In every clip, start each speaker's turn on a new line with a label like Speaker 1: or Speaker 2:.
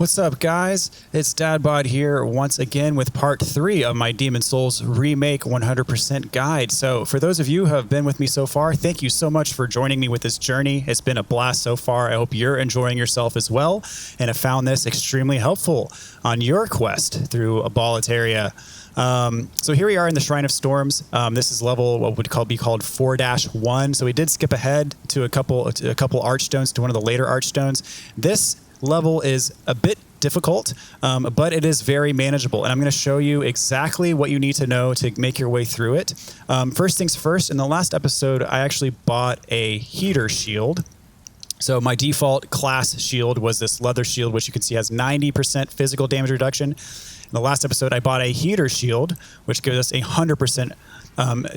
Speaker 1: What's up, guys? It's Dadbod here once again with part 3 of my Demon's Souls Remake 100% guide. So for those of you who have been with me so far, thank you so much for joining me with this journey. It's been a blast so far. I hope you're enjoying yourself as well and have found this extremely helpful on your quest through Aboletaria. So here we are in the Shrine of Storms. This is level what would be called 4-1. So we did skip ahead to a couple archstones, to one of the later archstones. This level is a bit difficult, but it is very manageable. And I'm going to show you exactly what you need to know to make your way through it. First things first, in the last episode, I actually bought a heater shield. So my default class shield was this leather shield, which you can see has 90% physical damage reduction. In the last episode, I bought a heater shield, which gives us 100%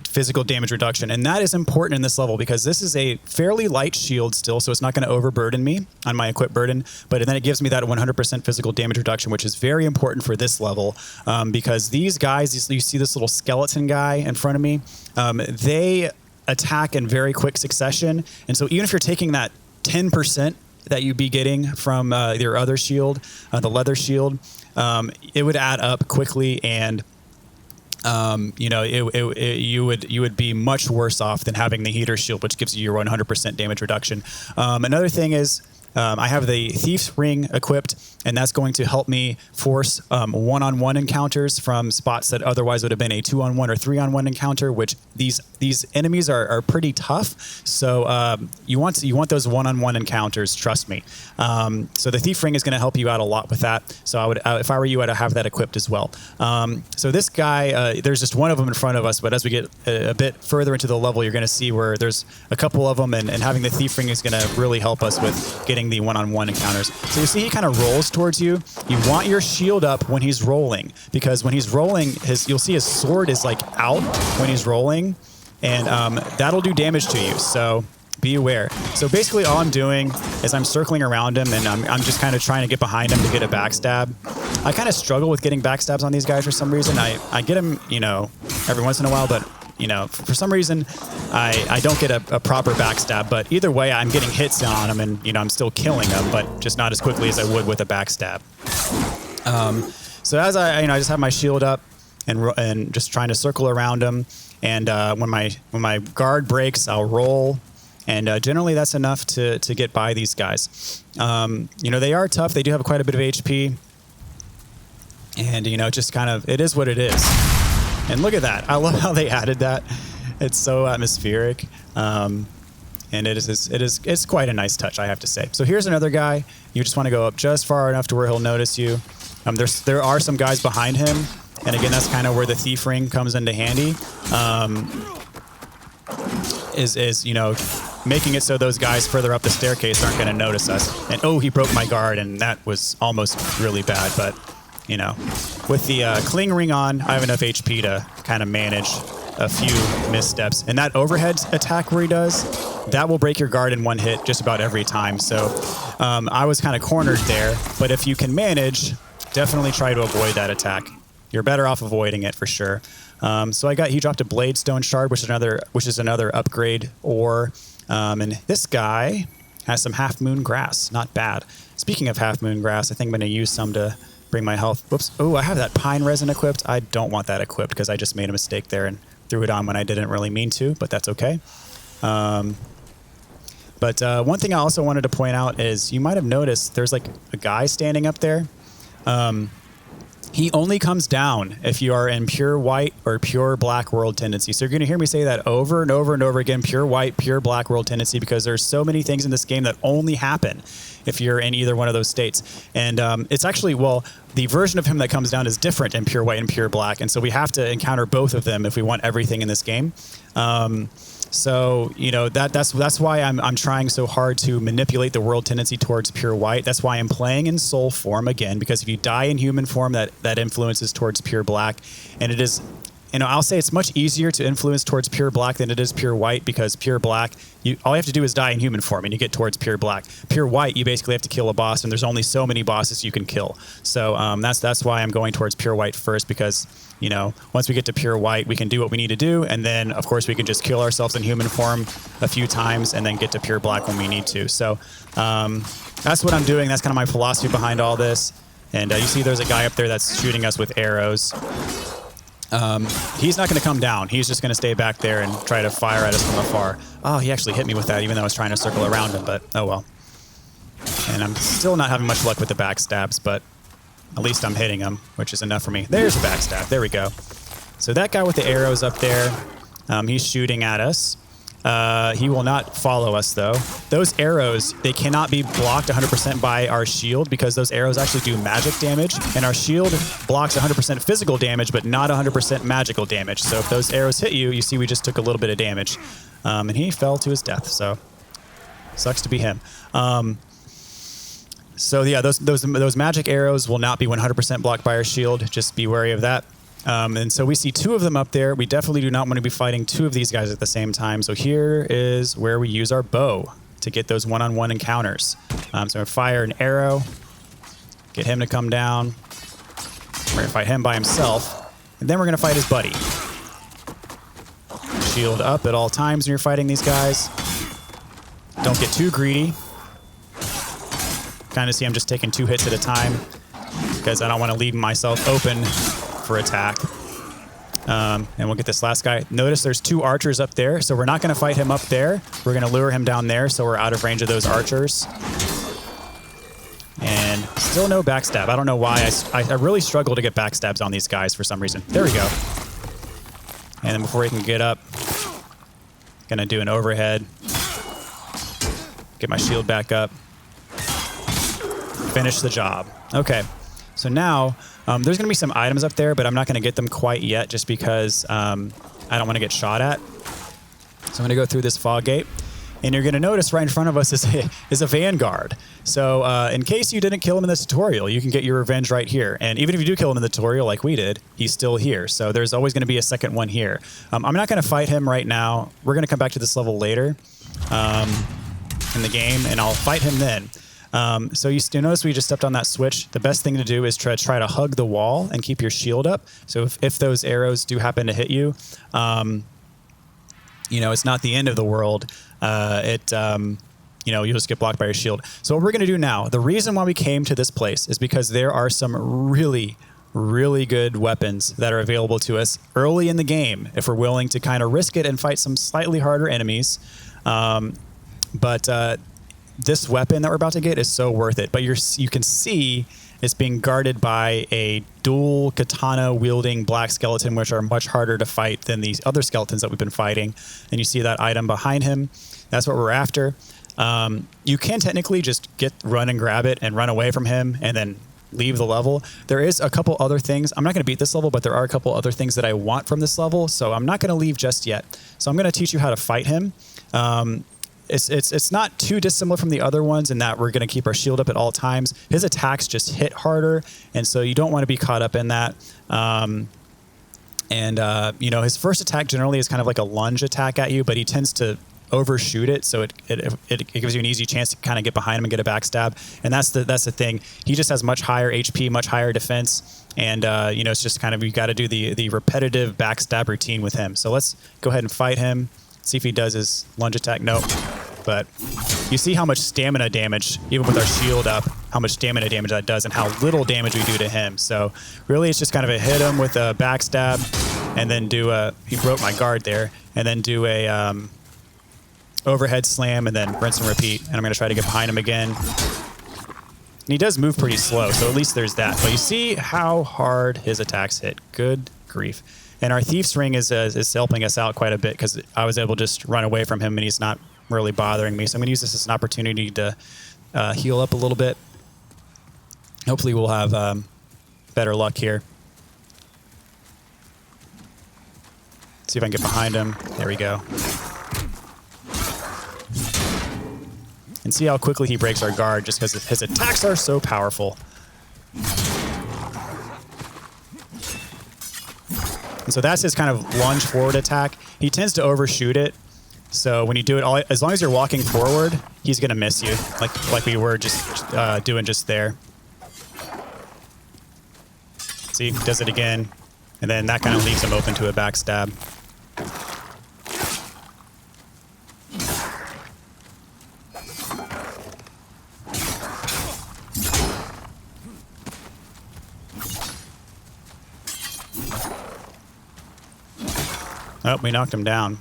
Speaker 1: physical damage reduction. And that is important in this level because this is a fairly light shield still, so it's not going to overburden me on my equip burden, but then it gives me that 100% physical damage reduction, which is very important for this level because these guys, you see this little skeleton guy in front of me, they attack in very quick succession. And so even if you're taking that 10% that you'd be getting from your other shield, the leather shield, it would add up quickly, and you would be much worse off than having the heater shield, which gives you your 100% damage reduction. Another thing is I have the Thief's Ring equipped, and that's going to help me force one-on-one encounters from spots that otherwise would have been a 2-on-1 or 3-on-1 encounter, which these enemies are pretty tough. So you want those one-on-one encounters, trust me. So the Thief Ring is going to help you out a lot with that. So I would, if I were you, I'd have that equipped as well. So this guy, there's just one of them in front of us, but as we get a bit further into the level, you're going to see where there's a couple of them, and having the Thief Ring is going to really help us with getting the one-on-one encounters. So you see he kind of rolls towards you. You want your shield up when he's rolling, because when he's rolling, you'll see his sword is like out when he's rolling, and that'll do damage to you. So be aware. So basically all I'm doing is I'm circling around him, and I'm just kind of trying to get behind him to get a backstab. I kind of struggle with getting backstabs on these guys for some reason. I get them, every once in a while, but for some reason, I don't get a proper backstab, but either way, I'm getting hits on them, and, I'm still killing them, but just not as quickly as I would with a backstab. So as I just have my shield up and just trying to circle around them, and when my guard breaks, I'll roll, and generally that's enough to get by these guys. They are tough. They do have quite a bit of HP, and, just kind of, it is what it is. And look at that. I love how they added that. It's so atmospheric. And it's quite a nice touch, I have to say. So here's another guy. You just want to go up just far enough to where he'll notice you. There are some guys behind him. And again, that's kind of where the Thief Ring comes into handy. Making it so those guys further up the staircase aren't going to notice us. And oh, he broke my guard, and that was almost really bad, but with the Cling Ring on, I have enough HP to kind of manage a few missteps. And that overhead attack where he does, that will break your guard in one hit just about every time. So I was kind of cornered there, but if you can manage, definitely try to avoid that attack. You're better off avoiding it for sure. So he dropped a Blade Stone Shard, which is another upgrade ore. And this guy has some Half Moon Grass, not bad. Speaking of Half Moon Grass, I think I'm going to use some to bring my health. Whoops. Oh, I have that pine resin equipped. I don't want that equipped because I just made a mistake there and threw it on when I didn't really mean to, but that's okay. But one thing I also wanted to point out is you might have noticed there's like a guy standing up there. He only comes down if you are in pure white or pure black world tendency. So you're going to hear me say that over and over and over again, pure white, pure black world tendency, because there's so many things in this game that only happen if you're in either one of those states. And it's actually, the version of him that comes down is different in pure white and pure black. And so we have to encounter both of them if we want everything in this game. So, that's why I'm trying so hard to manipulate the world tendency towards pure white. That's why I'm playing in soul form again, because if you die in human form, that influences towards pure black. And it is you know, I'll say it's much easier to influence towards pure black than it is pure white, because pure black, all you have to do is die in human form and you get towards pure black. Pure white, you basically have to kill a boss, and there's only so many bosses you can kill. So that's why I'm going towards pure white first, because, you know, once we get to pure white, we can do what we need to do, and then of course we can just kill ourselves in human form a few times and then get to pure black when we need to. So that's what I'm doing. That's kind of my philosophy behind all this. And you see there's a guy up there that's shooting us with arrows. He's not going to come down. He's just going to stay back there and try to fire at us from afar. Oh, he actually hit me with that, even though I was trying to circle around him, but oh well. And I'm still not having much luck with the backstabs, but at least I'm hitting him, which is enough for me. There's a backstab. There we go. So that guy with the arrows up there, he's shooting at us. He will not follow us, though. Those arrows, they cannot be blocked 100% by our shield, because those arrows actually do magic damage, and our shield blocks 100% physical damage, but not 100% magical damage. So if those arrows hit you, you see we just took a little bit of damage. And he fell to his death, so sucks to be him. So yeah, those magic arrows will not be 100% blocked by our shield. Just be wary of that. And so we see two of them up there. We definitely do not want to be fighting two of these guys at the same time. So here is where we use our bow to get those one-on-one encounters. So I'm going to fire an arrow, get him to come down. We're going to fight him by himself, and then we're going to fight his buddy. Shield up at all times when you're fighting these guys. Don't get too greedy. Kind of see I'm just taking 2 hits at a time, because I don't want to leave myself open for attack. And we'll get this last guy. Notice there's 2 archers up there, so we're not going to fight him up there. We're going to lure him down there, so we're out of range of those archers. And still no backstab. I don't know why. I really struggle to get backstabs on these guys for some reason. There we go. And then before he can get up, going to do an overhead. Get my shield back up. Finish the job. Okay. So now, there's going to be some items up there, but I'm not going to get them quite yet, just because I don't want to get shot at. So I'm going to go through this fog gate, and you're going to notice right in front of us is a vanguard. So in case you didn't kill him in the tutorial, you can get your revenge right here. And even if you do kill him in the tutorial like we did, he's still here. So there's always going to be a second one here. I'm not going to fight him right now. We're going to come back to this level later in the game, and I'll fight him then. So you notice we just stepped on that switch. The best thing to do is try to hug the wall and keep your shield up. So if those arrows do happen to hit you, you know, it's not the end of the world. You know, you'll just get blocked by your shield. So what we're going to do now, the reason why we came to this place is because there are some really, really good weapons that are available to us early in the game if we're willing to kind of risk it and fight some slightly harder enemies. This weapon that we're about to get is so worth it. But you can see it's being guarded by a dual katana wielding black skeleton, which are much harder to fight than these other skeletons that we've been fighting. And you see that item behind him. That's what we're after. You can technically just run and grab it and run away from him and then leave the level. There is a couple other things. I'm not going to beat this level, but there are a couple other things that I want from this level. So I'm not going to leave just yet. So I'm going to teach you how to fight him. It's not too dissimilar from the other ones in that we're going to keep our shield up at all times. His attacks just hit harder, and so you don't want to be caught up in that. You know, his first attack generally is kind of like a lunge attack at you, but he tends to overshoot it, so it gives you an easy chance to kind of get behind him and get a backstab. And that's the thing. He just has much higher HP, much higher defense, and you know, it's just kind of, you got to do the repetitive backstab routine with him. So let's go ahead and fight him. See if he does his lunge attack. Nope. But you see how much stamina damage, even with our shield up, how much stamina damage that does and how little damage we do to him. So really it's just kind of a hit him with a backstab and then he broke my guard there, and then do a overhead slam and then rinse and repeat. And I'm going to try to get behind him again. And he does move pretty slow, so at least there's that. But you see how hard his attacks hit. Good grief. And our Thief's Ring is helping us out quite a bit, because I was able to just run away from him and he's not really bothering me. So I'm going to use this as an opportunity to heal up a little bit. Hopefully we'll have better luck here. See if I can get behind him. There we go. And see how quickly he breaks our guard, just because his attacks are so powerful. And so that's his kind of lunge forward attack. He tends to overshoot it. So when you do it, as long as you're walking forward, he's going to miss you, like we were just doing just there. See, he does it again. And then that kind of leaves him open to a backstab. Oh, we knocked him down.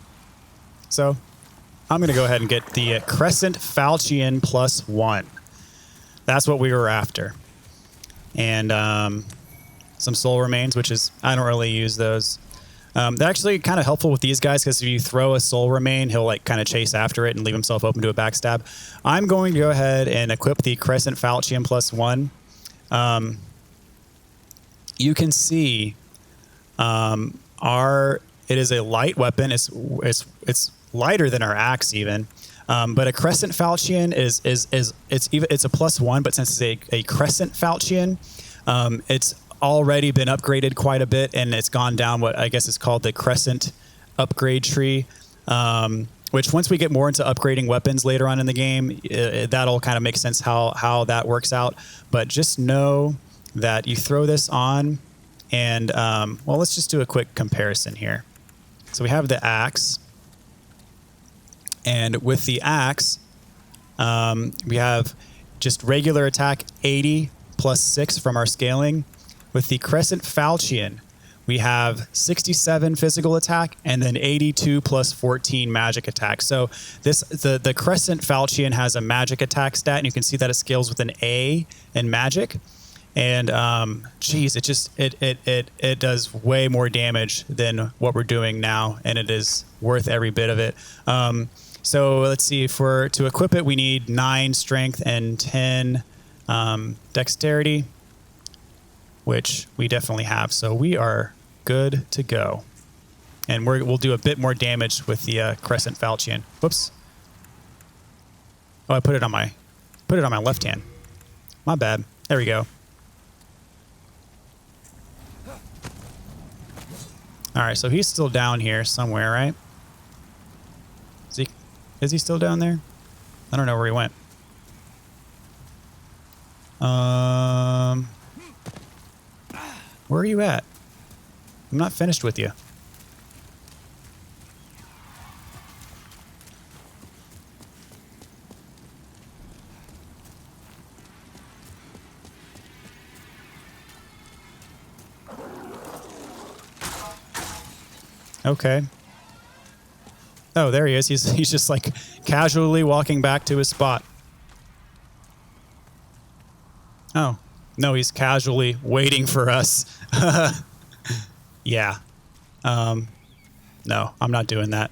Speaker 1: So I'm going to go ahead and get the Crescent Falchion +1. That's what we were after. And some soul remains, which is, I don't really use those. They're actually kind of helpful with these guys because if you throw a soul remain, he'll like kind of chase after it and leave himself open to a backstab. I'm going to go ahead and equip the Crescent Falchion +1. You can see it is a light weapon. It's lighter than our axe even. But a Crescent Falchion it's a +1, but since it's a Crescent Falchion, it's already been upgraded quite a bit, and it's gone down what I guess is called the Crescent upgrade tree, which once we get more into upgrading weapons later on in the game, that'll kind of make sense how that works out. But just know that you throw this on, and well, let's just do a quick comparison here. So we have the axe, and with the axe, we have just regular attack 80 +6 from our scaling. With the Crescent Falchion, we have 67 physical attack and then 82 +14 magic attack. So the Crescent Falchion has a magic attack stat, and you can see that it scales with an A in magic. And geez, it does way more damage than what we're doing now, and it is worth every bit of it. So let's see, to equip it, we need 9 strength and 10 dexterity, which we definitely have. So we are good to go. And we'll do a bit more damage with the Crescent Falchion. Whoops. Oh, I put it on my left hand. My bad. There we go. All right, so he's still down here somewhere, right? Is he still down there? I don't know where he went. Where are you at? I'm not finished with you. Okay. Oh, there he is. He's just like casually walking back to his spot. Oh, no, he's casually waiting for us. Yeah. No, I'm not doing that.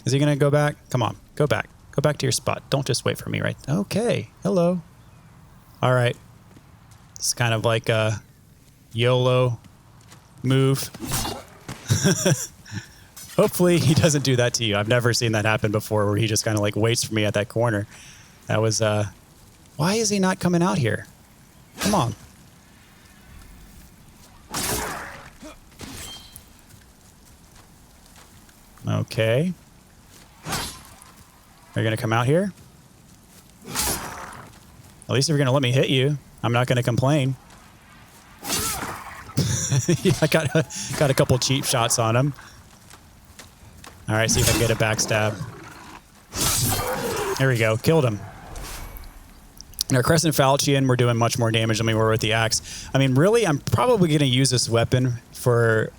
Speaker 1: Is he going to go back? Come on, go back. Go back to your spot. Don't just wait for me, right? Okay. Hello. All right. It's kind of like a YOLO move. Hopefully he doesn't do that to you. I've never seen that happen before where he just kind of like waits for me at that corner. That was, why is he not coming out here? Come on. Okay. Are you going to come out here? At least if you're going to let me hit you, I'm not going to complain. Yeah, I got a couple cheap shots on him. All right, see if I can get a backstab. There we go. Killed him. In our Crescent Falchion, we're doing much more damage than we were with the axe. I mean, really, I'm probably going to use this weapon for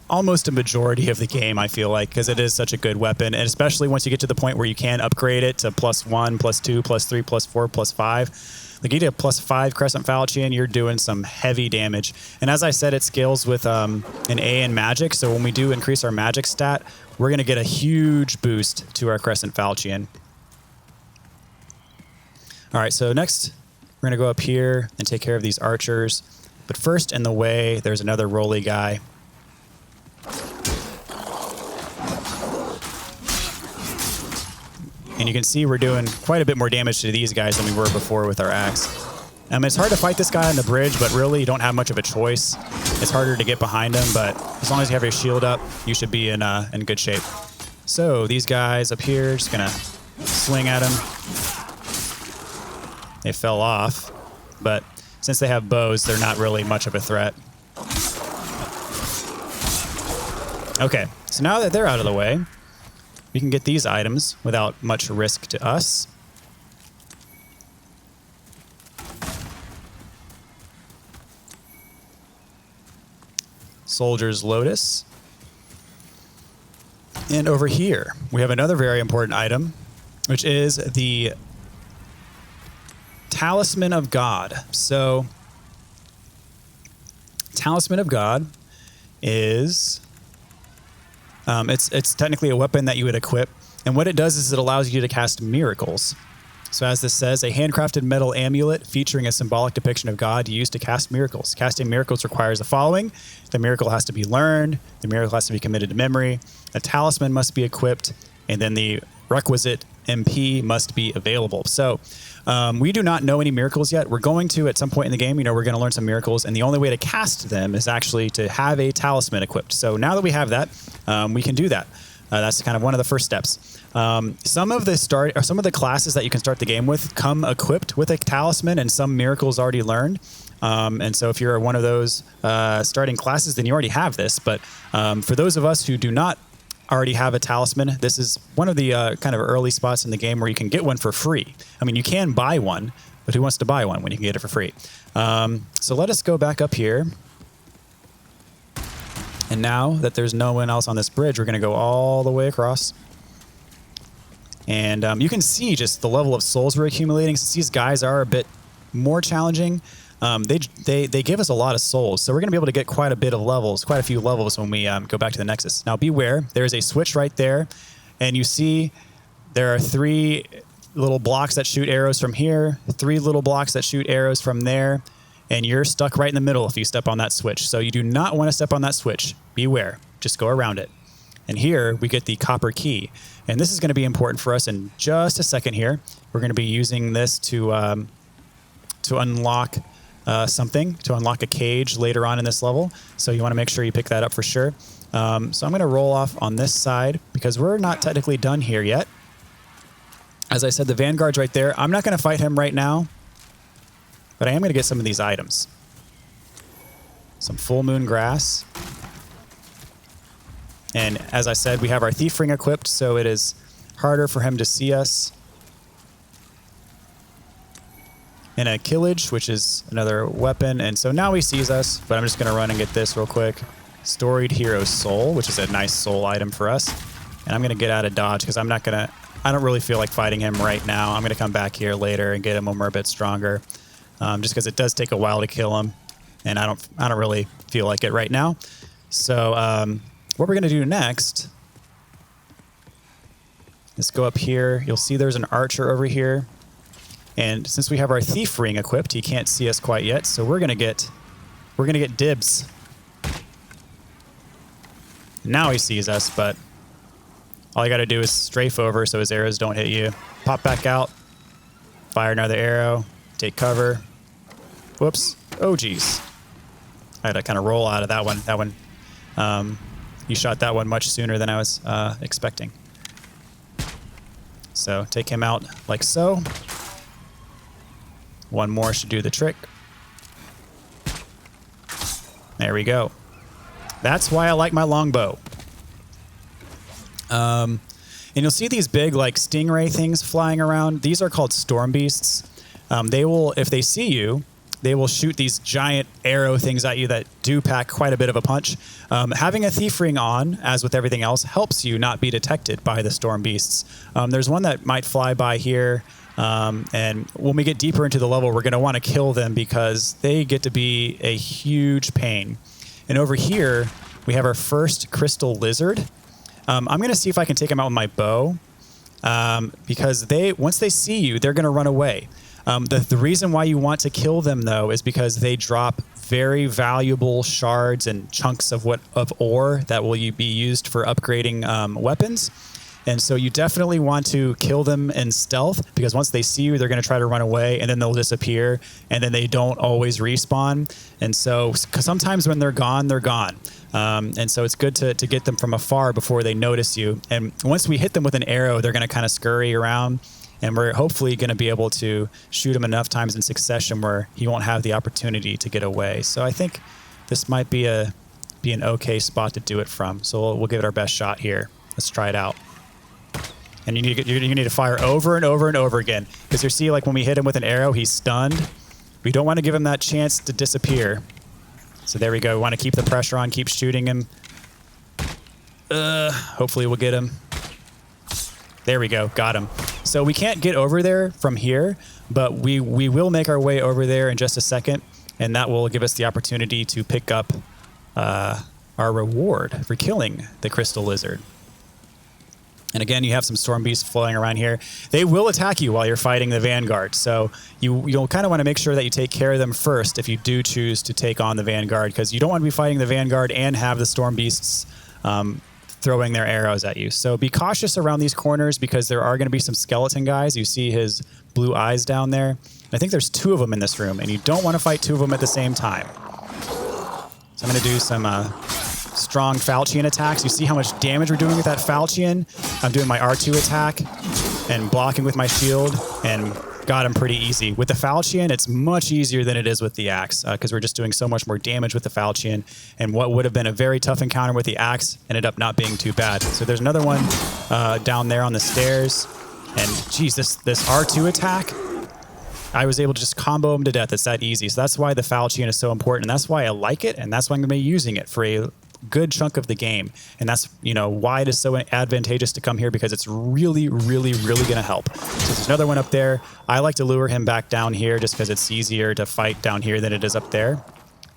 Speaker 1: almost a majority of the game, I feel like, because it is such a good weapon, and especially once you get to the point where you can upgrade it to +1, +2, +3, +4, +5. Like you get a +5 Crescent Falchion, you're doing some heavy damage. And as I said, it scales with an A in magic, so when we do increase our magic stat, we're going to get a huge boost to our Crescent Falchion. All right, so next we're going to go up here and take care of these archers. But first, in the way, there's another roly guy. And you can see we're doing quite a bit more damage to these guys than we were before with our axe. It's hard to fight this guy on the bridge, but really you don't have much of a choice. It's harder to get behind him, but as long as you have your shield up, you should be in good shape. So these guys up here, just gonna swing at him. They fell off, but since they have bows, they're not really much of a threat. Okay, so now that they're out of the way, we can get these items without much risk to us. Soldier's Lotus. And over here, we have another very important item, which is the Talisman of God. So, Talisman of God is... it's technically a weapon that you would equip. And what it does is it allows you to cast miracles. So as this says, a handcrafted metal amulet featuring a symbolic depiction of God used to cast miracles. Casting miracles requires the following. The miracle has to be learned. The miracle has to be committed to memory. A talisman must be equipped. And then the requisite MP must be available. So we do not know any miracles yet. We're going to, at some point in the game, we're going to learn some miracles. And the only way to cast them is actually to have a talisman equipped. So now that we have that, we can do that. That's kind of one of the first steps. Some of the classes that you can start the game with come equipped with a talisman and some miracles already learned. And so if you're one of those starting classes, then you already have this. But for those of us who do not already have a talisman, this is one of the kind of early spots in the game where you can get one for free. I mean, you can buy one, but who wants to buy one when you can get it for free? So let us go back up here. And now that there's no one else on this bridge, we're going to go all the way across. And you can see just the level of souls we're accumulating. Since these guys are a bit more challenging, they give us a lot of souls. So we're going to be able to get quite a few levels when we go back to the Nexus. Now beware, there's a switch right there. And you see there are 3 little blocks that shoot arrows from here, 3 little blocks that shoot arrows from there. And you're stuck right in the middle if you step on that switch. So you do not want to step on that switch. Beware. Just go around it. And here we get the copper key. And this is going to be important for us in just a second here. We're going to be using this to unlock something, to unlock a cage later on in this level. So you want to make sure you pick that up for sure. So I'm going to roll off on this side because we're not technically done here yet. As I said, the Vanguard's right there. I'm not going to fight him right now, but I am going to get some of these items. Some full moon grass. And as I said, we have our thief ring equipped, so it is harder for him to see us. And a killage, which is another weapon. And so now he sees us, but I'm just going to run and get this real quick. Storied Hero Soul, which is a nice soul item for us. And I'm going to get out of dodge because I don't really feel like fighting him right now. I'm going to come back here later and get him when we're a bit stronger. Just because it does take a while to kill him. And I don't really feel like it right now. So what we're going to do next is go up here. You'll see there's an archer over here. And since we have our thief ring equipped, he can't see us quite yet. So we're gonna get dibs. Now he sees us, but all you got to do is strafe over so his arrows don't hit you. Pop back out, fire another arrow, take cover. Whoops! Oh geez, I had to kind of roll out of that one. That one, you shot that one much sooner than I was expecting. So take him out like so. One more should do the trick. There we go. That's why I like my longbow. And you'll see these big like stingray things flying around. These are called storm beasts. They will, if they see you, they will shoot these giant arrow things at you that do pack quite a bit of a punch. Having a thief ring on, as with everything else, helps you not be detected by the storm beasts. There's one that might fly by here. And when we get deeper into the level, we're going to want to kill them because they get to be a huge pain. And over here, we have our first crystal lizard. I'm going to see if I can take them out with my bow because once they see you, they're going to run away. The reason why you want to kill them, though, is because they drop very valuable shards and chunks of ore that will be used for upgrading weapons. And so you definitely want to kill them in stealth, because once they see you, they're going to try to run away, and then they'll disappear, and then they don't always respawn. And so sometimes when they're gone, they're gone. And so it's good to get them from afar before they notice you. And once we hit them with an arrow, they're going to kind of scurry around, and we're hopefully going to be able to shoot him enough times in succession where he won't have the opportunity to get away. So I think this might be an okay spot to do it from. So we'll give it our best shot here. Let's try it out. And you need to fire over and over and over again, because you see, like when we hit him with an arrow, he's stunned. We don't want to give him that chance to disappear. So there we go. We want to keep the pressure on, keep shooting him. Hopefully we'll get him. There we go. Got him. So we can't get over there from here, but we will make our way over there in just a second, and that will give us the opportunity to pick up our reward for killing the crystal lizard. And again, you have some storm beasts flying around here. They will attack you while you're fighting the vanguard. So you'll kind of want to make sure that you take care of them first if you do choose to take on the vanguard, because you don't want to be fighting the vanguard and have the storm beasts throwing their arrows at you. So be cautious around these corners, because there are going to be some skeleton guys. You see his blue eyes down there. I think there's 2 of them in this room, and you don't want to fight 2 of them at the same time. So I'm going to do some strong falchion attacks. You see how much damage we're doing with that falchion? I'm doing my R2 attack and blocking with my shield, and got him pretty easy. With the falchion, it's much easier than it is with the axe, because we're just doing so much more damage with the falchion, and what would have been a very tough encounter with the axe ended up not being too bad. So there's another one down there on the stairs, and geez, this R2 attack, I was able to just combo him to death. It's that easy. So that's why the falchion is so important, and that's why I like it, and that's why I'm going to be using it for a good chunk of the game. And that's, why it is so advantageous to come here, because it's really, really, really going to help. So there's another one up there. I like to lure him back down here just because it's easier to fight down here than it is up there.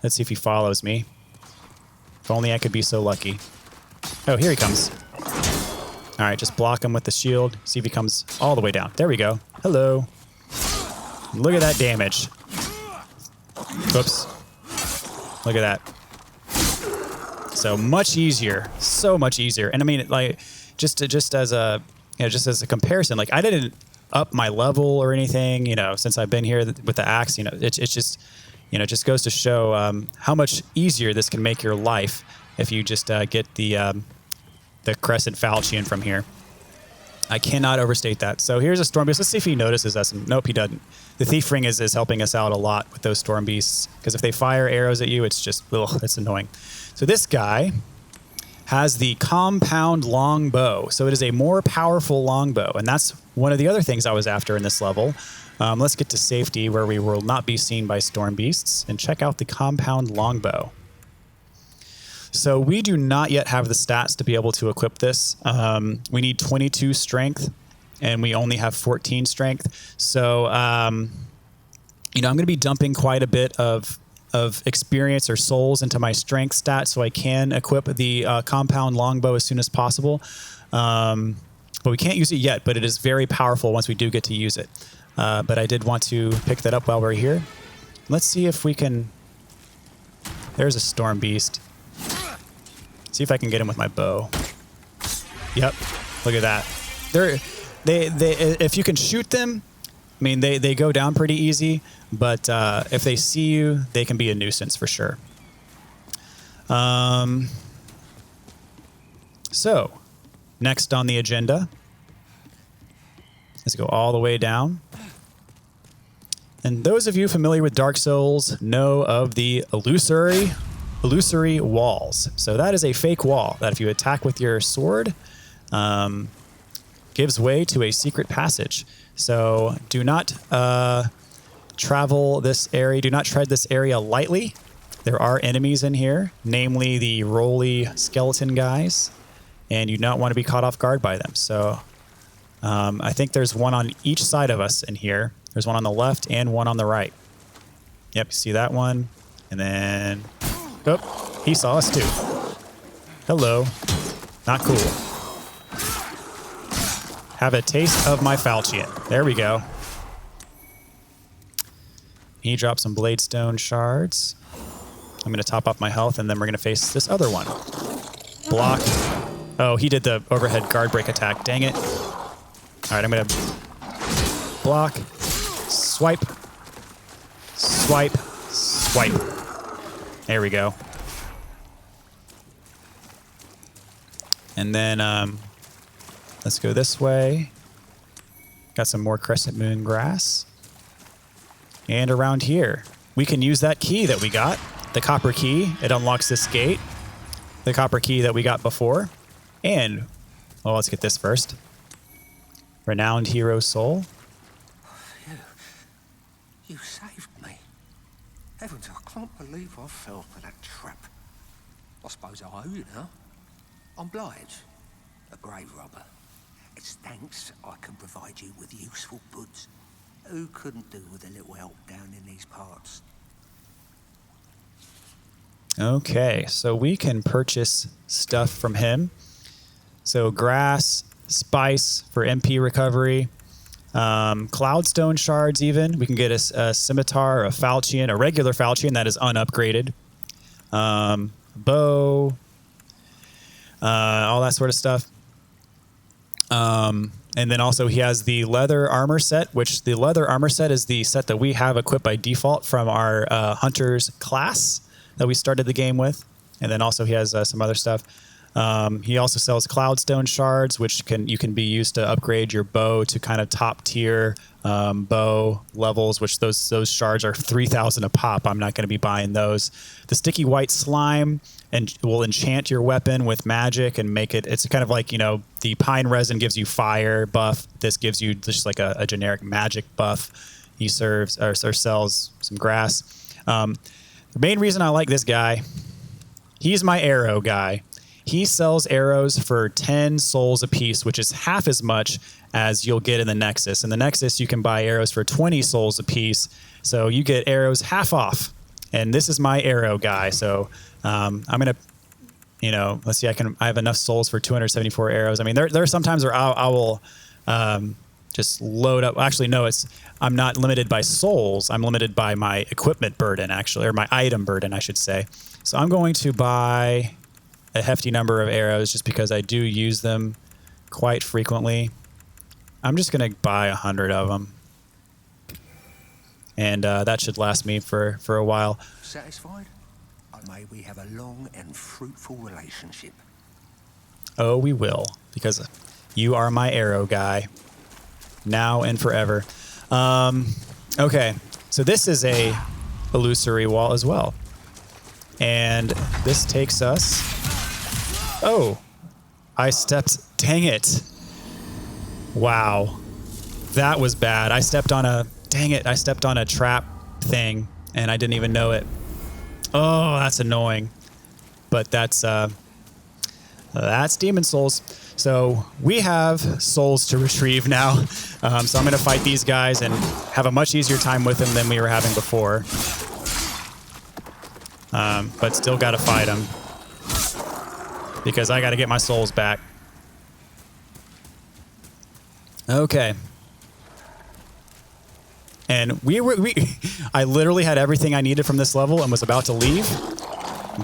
Speaker 1: Let's see if he follows me. If only I could be so lucky. Oh, here he comes. All right, just block him with the shield. See if he comes all the way down. There we go. Hello. Look at that damage. Whoops. Look at that. So much easier, so much easier. And I mean, like, just as a comparison, like I didn't up my level or anything, since I've been here with the axe. It's just, just goes to show how much easier this can make your life if you just get the crescent falchion from here. I cannot overstate that. So here's a storm beast. Let's see if he notices us. Nope, he doesn't. The thief ring is helping us out a lot with those storm beasts, because if they fire arrows at you, it's just, it's annoying. So this guy has the compound longbow. So it is a more powerful longbow, and that's one of the other things I was after in this level. Let's get to safety where we will not be seen by storm beasts and check out the compound longbow. So we do not yet have the stats to be able to equip this. We need 22 strength, and we only have 14 strength. So, I'm going to be dumping quite a bit of experience or souls into my strength stat so I can equip the compound longbow as soon as possible. But we can't use it yet, but it is very powerful once we do get to use it. But I did want to pick that up while we're here. Let's see if we can... There's a storm beast. See if I can get him with my bow. Yep, look at that. They if you can shoot them, I mean, they go down pretty easy, but if they see you, they can be a nuisance for sure. So, next on the agenda, let's go all the way down. And those of you familiar with Dark Souls know of the illusory walls. So that is a fake wall that if you attack with your sword, gives way to a secret passage. So do not travel this area. Do not tread this area lightly. There are enemies in here, namely the roly skeleton guys, and you do not want to be caught off guard by them. So I think there's one on each side of us in here. There's one on the left and one on the right. Yep, you see that one. And then... Oh, he saw us too. Hello. Not cool. Have a taste of my falchion. There we go. He dropped some bladestone shards. I'm going to top off my health, and then we're going to face this other one. Block. Oh, he did the overhead guard break attack. Dang it. All right, I'm going to block, swipe, swipe, swipe. There we go. And then let's go this way. Got some more crescent moon grass. And around here, we can use that key that we got, the copper key. It unlocks this gate, the copper key that we got before. And, well, let's get this first. Renowned Hero Soul.
Speaker 2: You saved me. Heavens, I can't believe I fell for that trap. I suppose I owe you now. I'm Blige, a grave robber. It's thanks I can provide you with useful goods. Who couldn't do with a little help down in these parts?
Speaker 1: Okay, so we can purchase stuff from him. So grass, spice for MP recovery, cloudstone shards even. We can get a scimitar, a falchion, a regular falchion that is unupgraded. Bow, all that sort of stuff. And then also he has the leather armor set, which the leather armor set is the set that we have equipped by default from our hunter's class that we started the game with. And then also he has some other stuff. He also sells cloudstone shards, which you can be used to upgrade your bow to kind of top tier bow levels, which those shards are 3,000 a pop. I'm not going to be buying those. The sticky white slime and will enchant your weapon with magic and make it. It's kind of like, you know, the pine resin gives you fire buff. This gives you just like a generic magic buff. He serves or sells some grass. The main reason I like this guy, he's my arrow guy. He sells arrows for 10 souls a piece, which is half as much as you'll get in the Nexus. In the Nexus, you can buy arrows for 20 souls a piece, so you get arrows half off. And this is my arrow guy, so I'm gonna, you know, let's see. I have enough souls for 274 arrows. I mean, there are sometimes where I will just load up. Actually, no, I'm not limited by souls. I'm limited by my equipment burden, actually, or my item burden, I should say. So I'm going to buy a hefty number of arrows just because I do use them quite frequently. I'm just going to buy 100 of them. And that should last me for a while.
Speaker 2: Satisfied? Or may we have a long and fruitful relationship?
Speaker 1: Oh, we will, because you are my arrow guy, now and forever. Okay, so this is a illusory wall as well. And this takes us... Oh, I stepped... Dang it. Wow. That was bad. I stepped on a... Dang it, I stepped on a trap thing, and I didn't even know it. Oh, that's annoying. But that's Demon Souls. So we have souls to retrieve now. So I'm going to fight these guys and have a much easier time with them than we were having before. But still got to fight them. Because I got to get my souls back. Okay. And I literally had everything I needed from this level and was about to leave.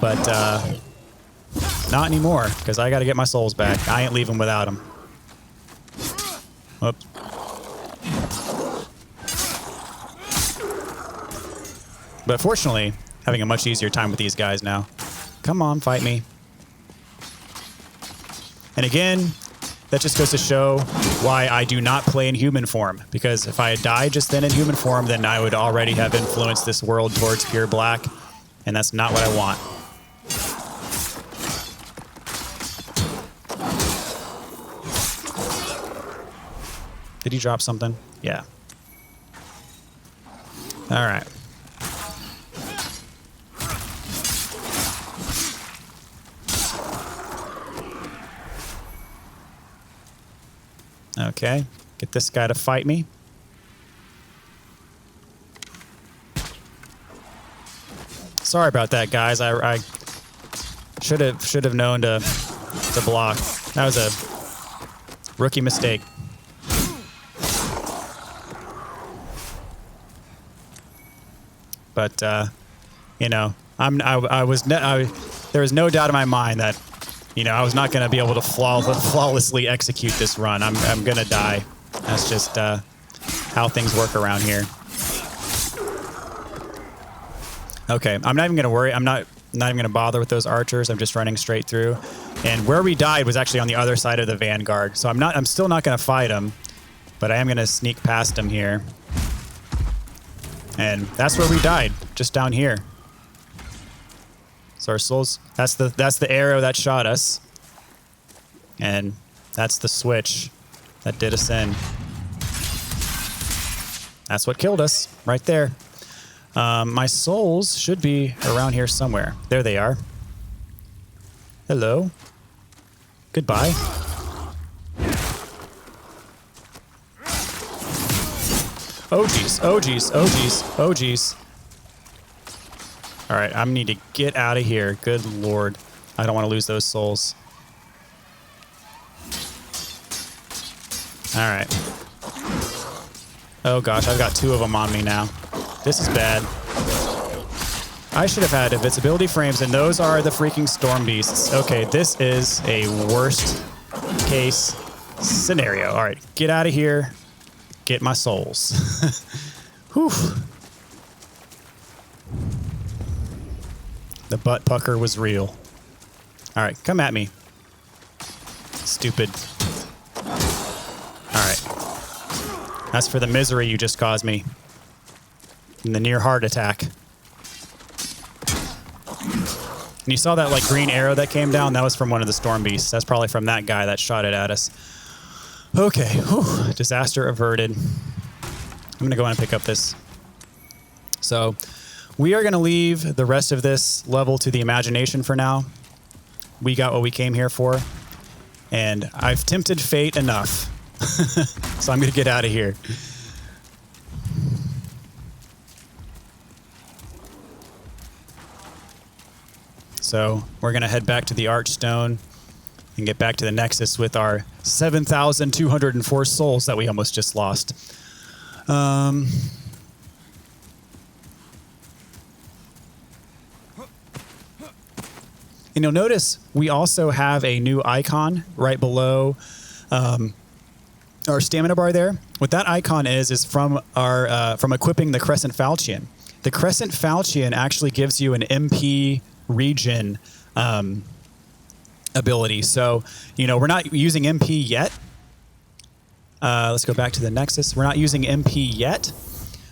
Speaker 1: But not anymore, because I got to get my souls back. I ain't leaving without them. Whoops. But fortunately, having a much easier time with these guys now. Come on, fight me. And again, that just goes to show why I do not play in human form. Because if I had died just then in human form, then I would already have influenced this world towards pure black. And that's not what I want. Did he drop something? Yeah. All right. Okay, get this guy to fight me. Sorry about that, guys. I should have known to block. That was a rookie mistake. But you know, there was no doubt in my mind that You know, I was not going to be able to flawlessly execute this run. I'm going to die. That's just how things work around here. Okay, I'm not even going to worry. I'm not even going to bother with those archers. I'm just running straight through. And where we died was actually on the other side of the vanguard. So I'm still not going to fight him, but I am going to sneak past him here. And that's where we died, just down here. So our souls, that's the arrow that shot us. And that's the switch that did us in. That's what killed us, right there. My souls should be around here somewhere. There they are. Hello. Goodbye. Oh geez, oh geez, oh geez, oh geez. All right, I need to get out of here. Good Lord. I don't want to lose those souls. All right. Oh gosh, I've got 2 of them on me now. This is bad. I should have had invincibility frames, and those are the freaking storm beasts. Okay, this is a worst case scenario. All right, get out of here. Get my souls. Whew. The butt pucker was real. All right, come at me. Stupid. All right. That's for the misery you just caused me. And the near heart attack. And you saw that like green arrow that came down? That was from one of the storm beasts. That's probably from that guy that shot it at us. Okay. Whew. Disaster averted. I'm going to go in and pick up this. So we are going to leave the rest of this level to the imagination for now. We got what we came here for. And I've tempted fate enough. So I'm going to get out of here. So we're going to head back to the Archstone and get back to the Nexus with our 7,204 souls that we almost just lost. And you'll notice we also have a new icon right below our stamina bar there. What that icon is from our from equipping the Crescent Falchion. The Crescent Falchion actually gives you an MP regen ability. So, you know, we're not using MP yet. Let's go back to the Nexus. We're not using MP yet.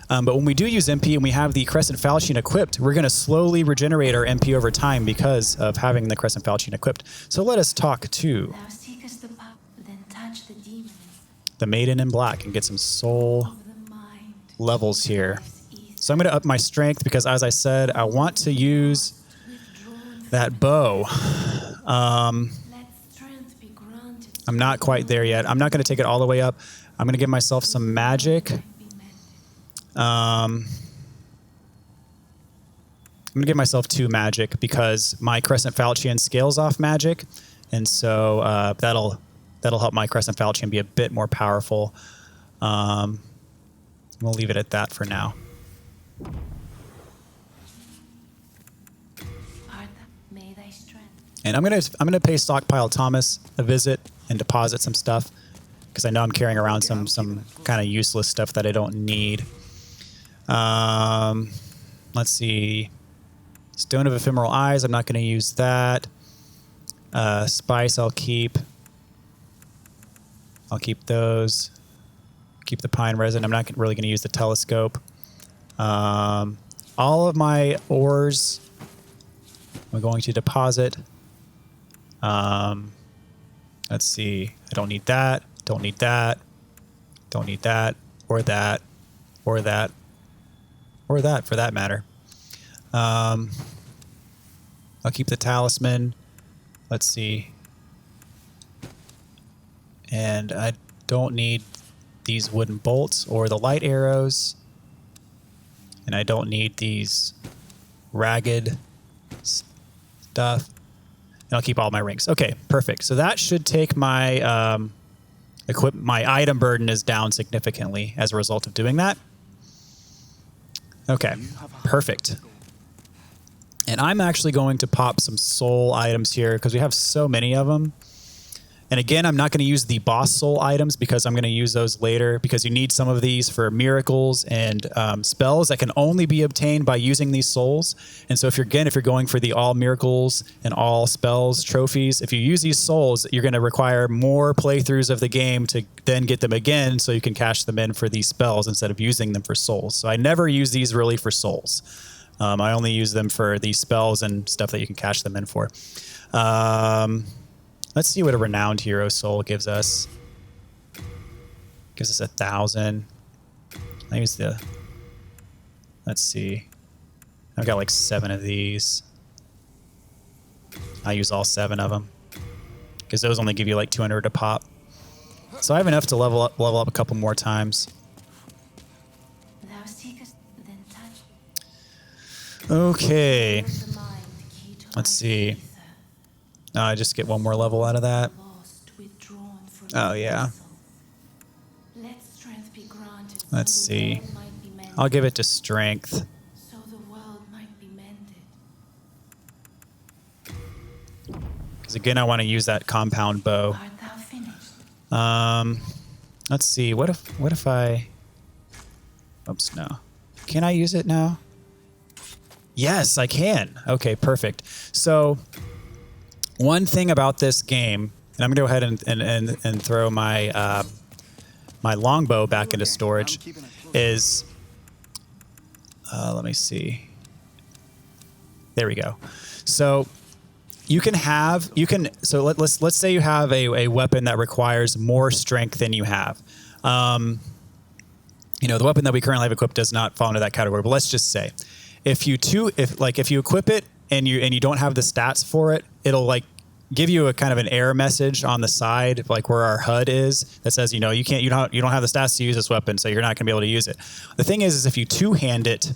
Speaker 1: But when we do use MP and we have the Crescent Falchion equipped, we're going to slowly regenerate our MP over time because of having the Crescent Falchion equipped. So let us talk to the Maiden in Black and get some soul levels here. So I'm going to up my strength because, as I said, I want to use that bow. I'm not quite there yet. I'm not going to take it all the way up. I'm going to give myself some magic. I'm going to give myself 2 magic because my Crescent Falchion scales off magic. And so that'll help my Crescent Falchion be a bit more powerful. We'll leave it at that for now. And I'm gonna pay Stockpile Thomas a visit and deposit some stuff because I know I'm carrying around some kind of useless stuff that I don't need. Let's see. Stone of Ephemeral Eyes. I'm not going to use that. Spice. I'll keep those. Keep the pine resin. I'm not really going to use the telescope. All of my ores I'm going to deposit. Let's see. I don't need that. Don't need that. Don't need that. Or that. Or that. Or that, for that matter. I'll keep the talisman. Let's see. And I don't need these wooden bolts or the light arrows. And I don't need these ragged stuff. And I'll keep all my rings. Okay, perfect. So that should take my my item burden is down significantly as a result of doing that. Okay, perfect. And I'm actually going to pop some soul items here because we have so many of them. And again, I'm not going to use the boss soul items because I'm going to use those later, because you need some of these for miracles and spells that can only be obtained by using these souls. And so if you're going for the all miracles and all spells trophies, if you use these souls, you're going to require more playthroughs of the game to then get them again, so you can cash them in for these spells instead of using them for souls. So I never use these really for souls. I only use them for these spells and stuff that you can cash them in for. Let's see what a renowned hero soul gives us. Gives us 1,000. I use the... Let's see. I've got like 7 of these. I use all 7 of them, because those only give you like 200 a pop. So I have enough to level up a couple more times. Okay. Let's see. I just get 1 more level out of that. Oh, yeah. Let's see. I'll give it to strength. Because again, I want to use that compound bow. Let's see. What if I... Oops, no. Can I use it now? Yes, I can. Okay, perfect. So... one thing about this game, and I'm gonna go ahead and throw my my longbow back into storage, is let me see. There we go. So let's say you have a weapon that requires more strength than you have. You know, the weapon that we currently have equipped does not fall into that category. But let's just say if you equip it and you don't have the stats for it, it'll like give you a kind of an error message on the side, like where our HUD is, that says, you don't have the stats to use this weapon, so you're not going to be able to use it. The thing is if you two-hand it,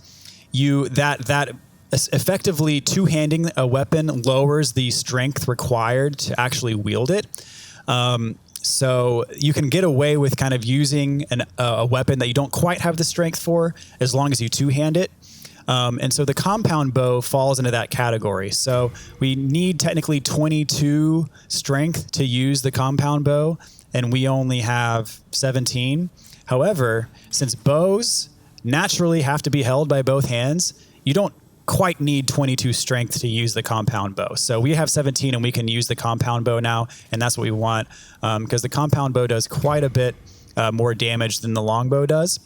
Speaker 1: that effectively two-handing a weapon lowers the strength required to actually wield it. So you can get away with kind of using a weapon that you don't quite have the strength for, as long as you two-hand it. And so the compound bow falls into that category. So we need technically 22 strength to use the compound bow, and we only have 17. However, since bows naturally have to be held by both hands, you don't quite need 22 strength to use the compound bow. So we have 17 and we can use the compound bow now, and that's what we want, because the compound bow does quite a bit more damage than the longbow does.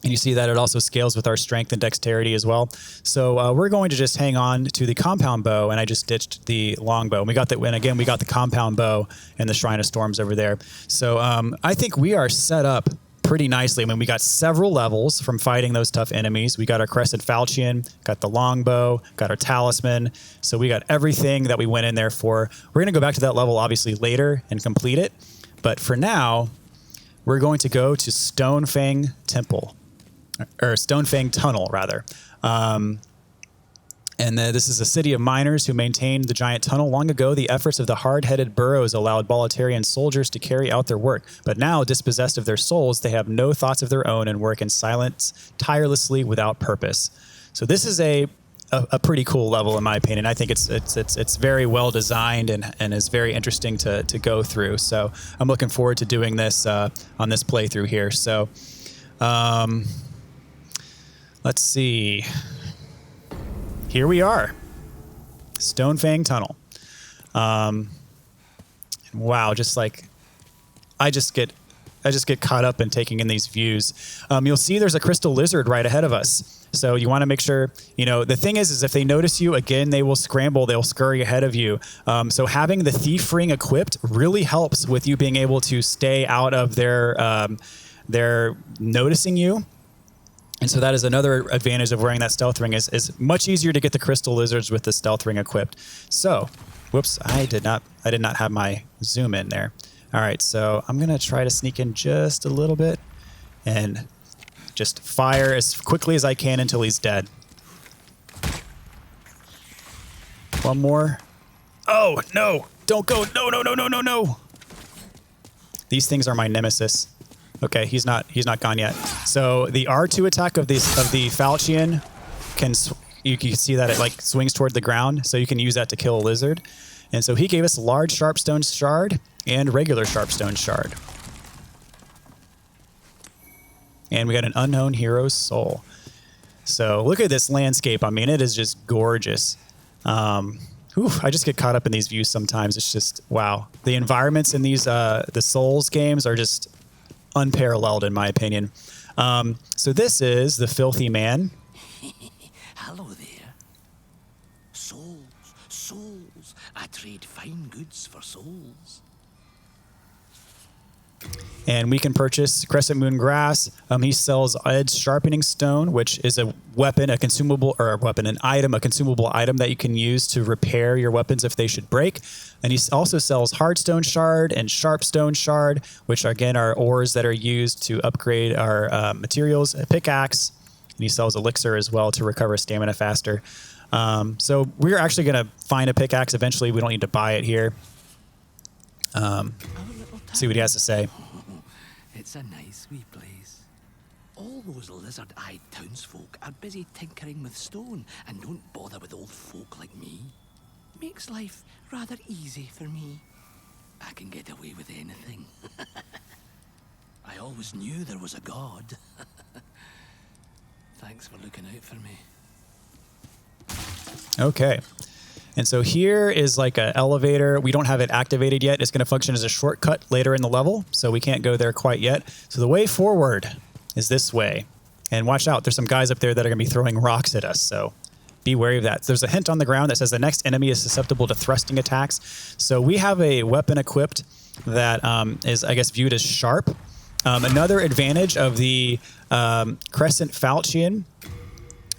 Speaker 1: And you see that it also scales with our strength and dexterity as well. So we're going to just hang on to the compound bow, and I just ditched the longbow. And we got the compound bow and the Shrine of Storms over there. So I think we are set up pretty nicely. I mean, we got several levels from fighting those tough enemies. We got our Crescent Falchion, got the longbow, got our talisman. So we got everything that we went in there for. We're going to go back to that level obviously later and complete it. But for now, we're going to go to Stonefang Temple. Or Stonefang Tunnel, rather. This is a city of miners who maintained the giant tunnel. Long ago, the efforts of the hard-headed burrows allowed Bolitarian soldiers to carry out their work. But now, dispossessed of their souls, they have no thoughts of their own and work in silence, tirelessly, without purpose. So this is a pretty cool level, in my opinion. I think it's very well designed and is very interesting to go through. So I'm looking forward to doing this on this playthrough here. So... let's see. Here we are. Stonefang Tunnel. Wow, I just get caught up in taking in these views. You'll see there's a crystal lizard right ahead of us. So you want to make sure, the thing is if they notice you, again, they will scramble, they'll scurry ahead of you. So having the thief ring equipped really helps with you being able to stay out of their noticing you. And so that is another advantage of wearing that stealth ring, is much easier to get the crystal lizards with the stealth ring equipped. So, whoops, I did not have my zoom in there. All right, so I'm going to try to sneak in just a little bit and just fire as quickly as I can until he's dead. One more. Oh, no, don't go. No. These things are my nemesis. Okay, he's not gone yet. So the R2 attack of the Falchion you can see that it like swings toward the ground, so you can use that to kill a lizard. And so he gave us a large sharpstone shard and regular sharpstone shard. And we got an unknown hero's soul. So look at this landscape. I mean, it is just gorgeous. I just get caught up in these views sometimes. It's just, wow. The environments in these, the Souls games are just unparalleled in my opinion. So this is the Filthy Man.
Speaker 3: Hello there. Souls. I trade fine goods for souls.
Speaker 1: And we can purchase Crescent Moon Grass. He sells Edge Sharpening Stone, which is a weapon, a consumable item that you can use to repair your weapons if they should break. And he also sells Hardstone Shard and Sharpstone Shard, which again are ores that are used to upgrade our materials, a pickaxe. And he sells Elixir as well to recover stamina faster. So we're actually going to find a pickaxe eventually. We don't need to buy it here. See what he has to say.
Speaker 3: It's a nice wee place. All those lizard-eyed townsfolk are busy tinkering with stone and don't bother with old folk like me. Makes life rather easy for me. I can get away with anything. I always knew there was a god. Thanks for looking out for me.
Speaker 1: Okay. And so here is like an elevator. We don't have it activated yet. It's going to function as a shortcut later in the level, so we can't go there quite yet. So the way forward is this way. And watch out, there's some guys up there that are going to be throwing rocks at us, so be wary of that. There's a hint on the ground that says the next enemy is susceptible to thrusting attacks. So we have a weapon equipped that is, I guess, viewed as sharp. Another advantage of the Crescent Falchion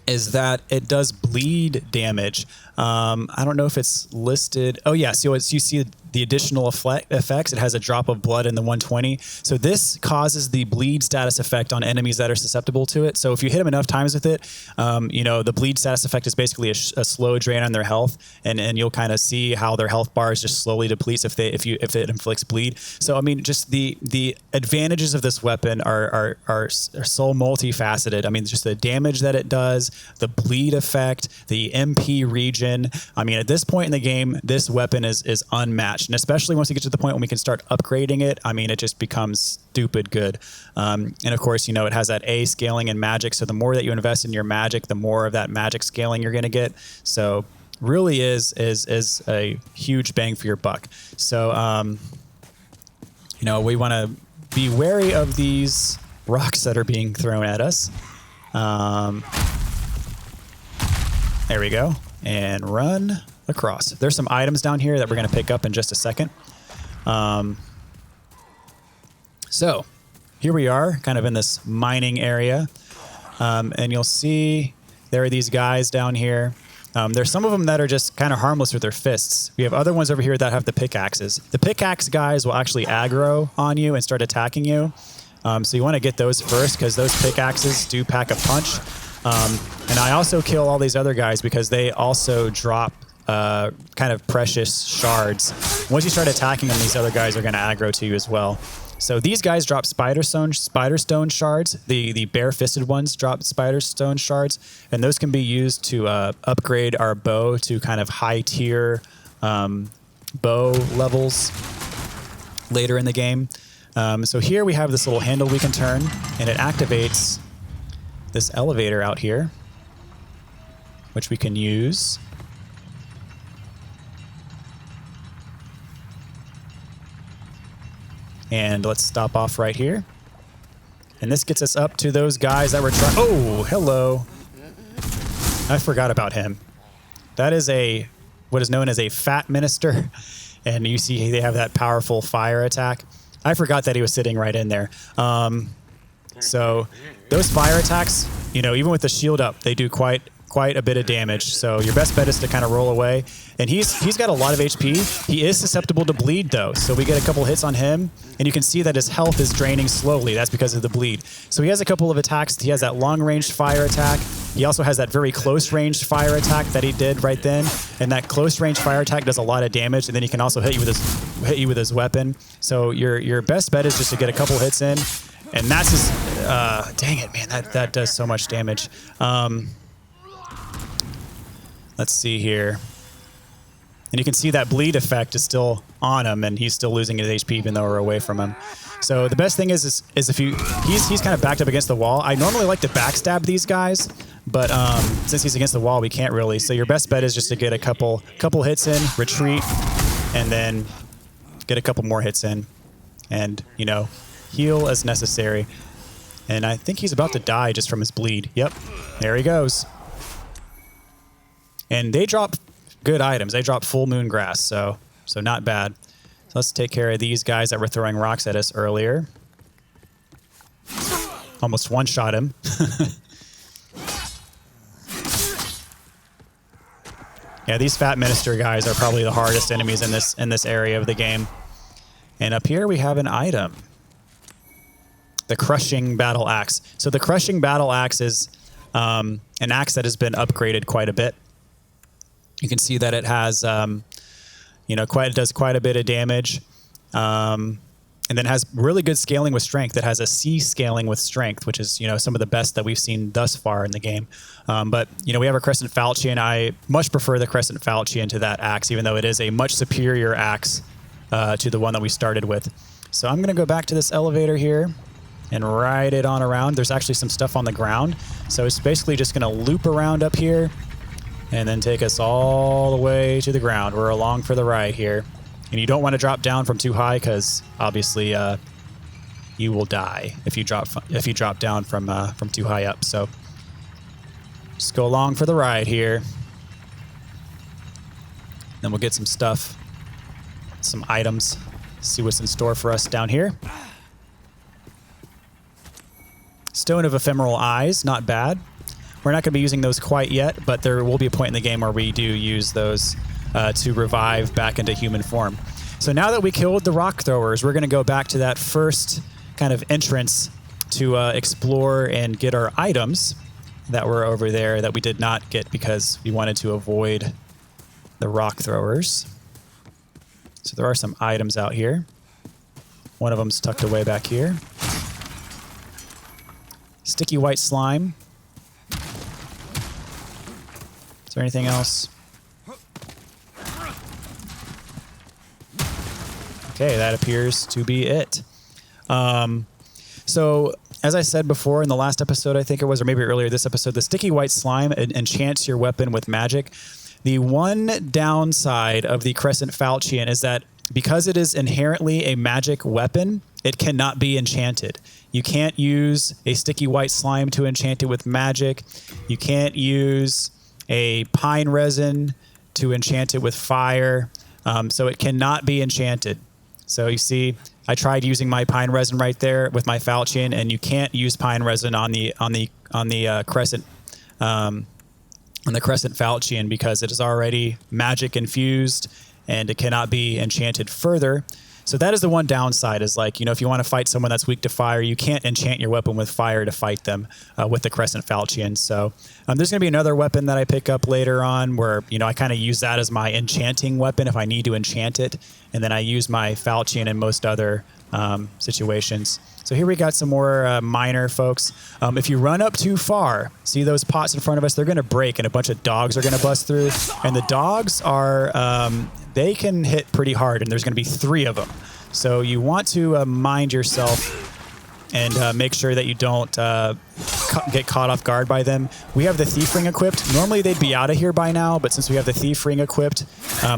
Speaker 1: is that it does bleed damage. I don't know if it's listed. Oh yeah, so you see the additional effects. It has a drop of blood in the 120. So this causes the bleed status effect on enemies that are susceptible to it. So if you hit them enough times with it, the bleed status effect is basically a slow drain on their health, and you'll kind of see how their health bars just slowly depletes if it inflicts bleed. So I mean, just the advantages of this weapon are so multifaceted. I mean, just the damage that it does, the bleed effect, the MP regen. I mean, at this point in the game, this weapon is unmatched. And especially once we get to the point when we can start upgrading it, I mean, it just becomes stupid good. And of course, it has that A scaling in magic. So the more that you invest in your magic, the more of that magic scaling you're going to get. So really is a huge bang for your buck. So, we want to be wary of these rocks that are being thrown at us. There we go. And run across. There's some items down here that we're going to pick up in just a second. So here we are, kind of in this mining area. And you'll see there are these guys down here. There's some of them that are just kind of harmless with their fists. We have other ones over here that have the pickaxes. The pickaxe guys will actually aggro on you and start attacking you. So you want to get those first because those pickaxes do pack a punch. And I also kill all these other guys because they also drop kind of precious shards. Once you start attacking them, these other guys are going to aggro to you as well. So these guys drop spider stone shards. The bare-fisted ones drop spider stone shards, and those can be used to upgrade our bow to kind of high-tier bow levels later in the game. So here we have this little handle we can turn, and it activates this elevator out here, which we can use. And let's stop off right here. And this gets us up to those guys that were trying. Oh, hello. I forgot about him. That is what is known as a fat minister. And you see they have that powerful fire attack. I forgot that he was sitting right in there. So those fire attacks, even with the shield up, they do quite a bit of damage. So your best bet is to kind of roll away. And he's got a lot of HP. He is susceptible to bleed though. So we get a couple hits on him and you can see that his health is draining slowly. That's because of the bleed. So he has a couple of attacks. He has that long range fire attack. He also has that very close range fire attack that he did right then. And that close range fire attack does a lot of damage. And then he can also hit you with his weapon. So your best bet is just to get a couple hits in. And that's just, dang it, man, that does so much damage. Let's see here. And you can see that bleed effect is still on him, and he's still losing his HP even though we're away from him. So the best thing is if you he's kind of backed up against the wall. I normally like to backstab these guys, but since he's against the wall, we can't really. So your best bet is just to get a couple hits in, retreat, and then get a couple more hits in, and you know, heal as necessary. And I think he's about to die just from his bleed. Yep, there he goes. And they drop good items. They drop full moon grass, so not bad. So let's take care of these guys that were throwing rocks at us earlier. Almost one-shot him. Yeah, these fat minister guys are probably the hardest enemies in this area of the game. And up here we have an item. The Crushing Battle Axe. So the Crushing Battle Axe is an axe that has been upgraded quite a bit. You can see that it has, you know, it does quite a bit of damage, and then has really good scaling with strength. It has a C scaling with strength, which is, you know, some of the best that we've seen thus far in the game. But you know, we have a Crescent Falchion. I much prefer the Crescent Falchion to that axe, even though it is a much superior axe to the one that we started with. So I'm going to go back to this elevator here and ride it on around. There's actually some stuff on the ground, so it's basically just going to loop around up here and then take us all the way to the ground. We're along for the ride here. And you don't want to drop down from too high, because obviously you will die if you drop down from too high up. So just go along for the ride here. Then we'll get some stuff, some items, see what's in store for us down here. Stone of Ephemeral Eyes, not bad. We're not going to be using those quite yet, but there will be a point in the game where we do use those to revive back into human form. So now that we killed the rock throwers, we're going to go back to that first kind of entrance to explore and get our items that were over there that we did not get because we wanted to avoid the rock throwers. So there are some items out here. One of them's tucked away back here. Sticky white slime. Is there anything else? Okay, that appears to be it. So, as I said before in the last episode, I think it was, or maybe earlier this episode, the sticky white slime enchants your weapon with magic. The one downside of the Crescent Falchion is that because it is inherently a magic weapon, it cannot be enchanted. You can't use a sticky white slime to enchant it with magic. You can't use a pine resin to enchant it with fire. So it cannot be enchanted. So you see, I tried using my pine resin right there with my falchion, and you can't use pine resin on the crescent falchion because it is already magic infused and it cannot be enchanted further. So that is the one downside, is like, you know, if you want to fight someone that's weak to fire, you can't enchant your weapon with fire to fight them with the Crescent Falchion. So there's going to be another weapon that I pick up later on where, you know, I kind of use that as my enchanting weapon if I need to enchant it. And then I use my Falchion in most other situations. So here we got some more miner folks. If you run up too far, see those pots in front of us, they're going to break and a bunch of dogs are going to bust through. And the dogs are, they can hit pretty hard, and there's going to be 3 of them. So you want to mind yourself and make sure that you don't get caught off guard by them. We have the Thief Ring equipped. Normally they'd be out of here by now, but since we have the Thief Ring equipped,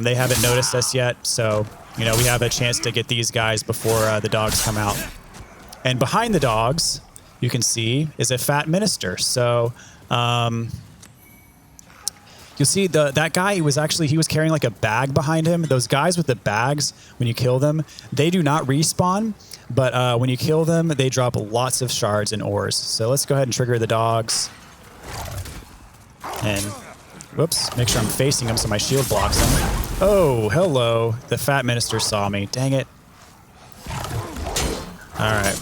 Speaker 1: they haven't noticed us yet. So, you know, we have a chance to get these guys before the dogs come out. And behind the dogs, you can see, is a fat minister. So you'll see that guy, he was carrying like a bag behind him. Those guys with the bags, when you kill them, they do not respawn. But when you kill them, they drop lots of shards and ores. So let's go ahead and trigger the dogs. And, whoops, make sure I'm facing him so my shield blocks him. Oh, hello. The fat minister saw me. Dang it. All right.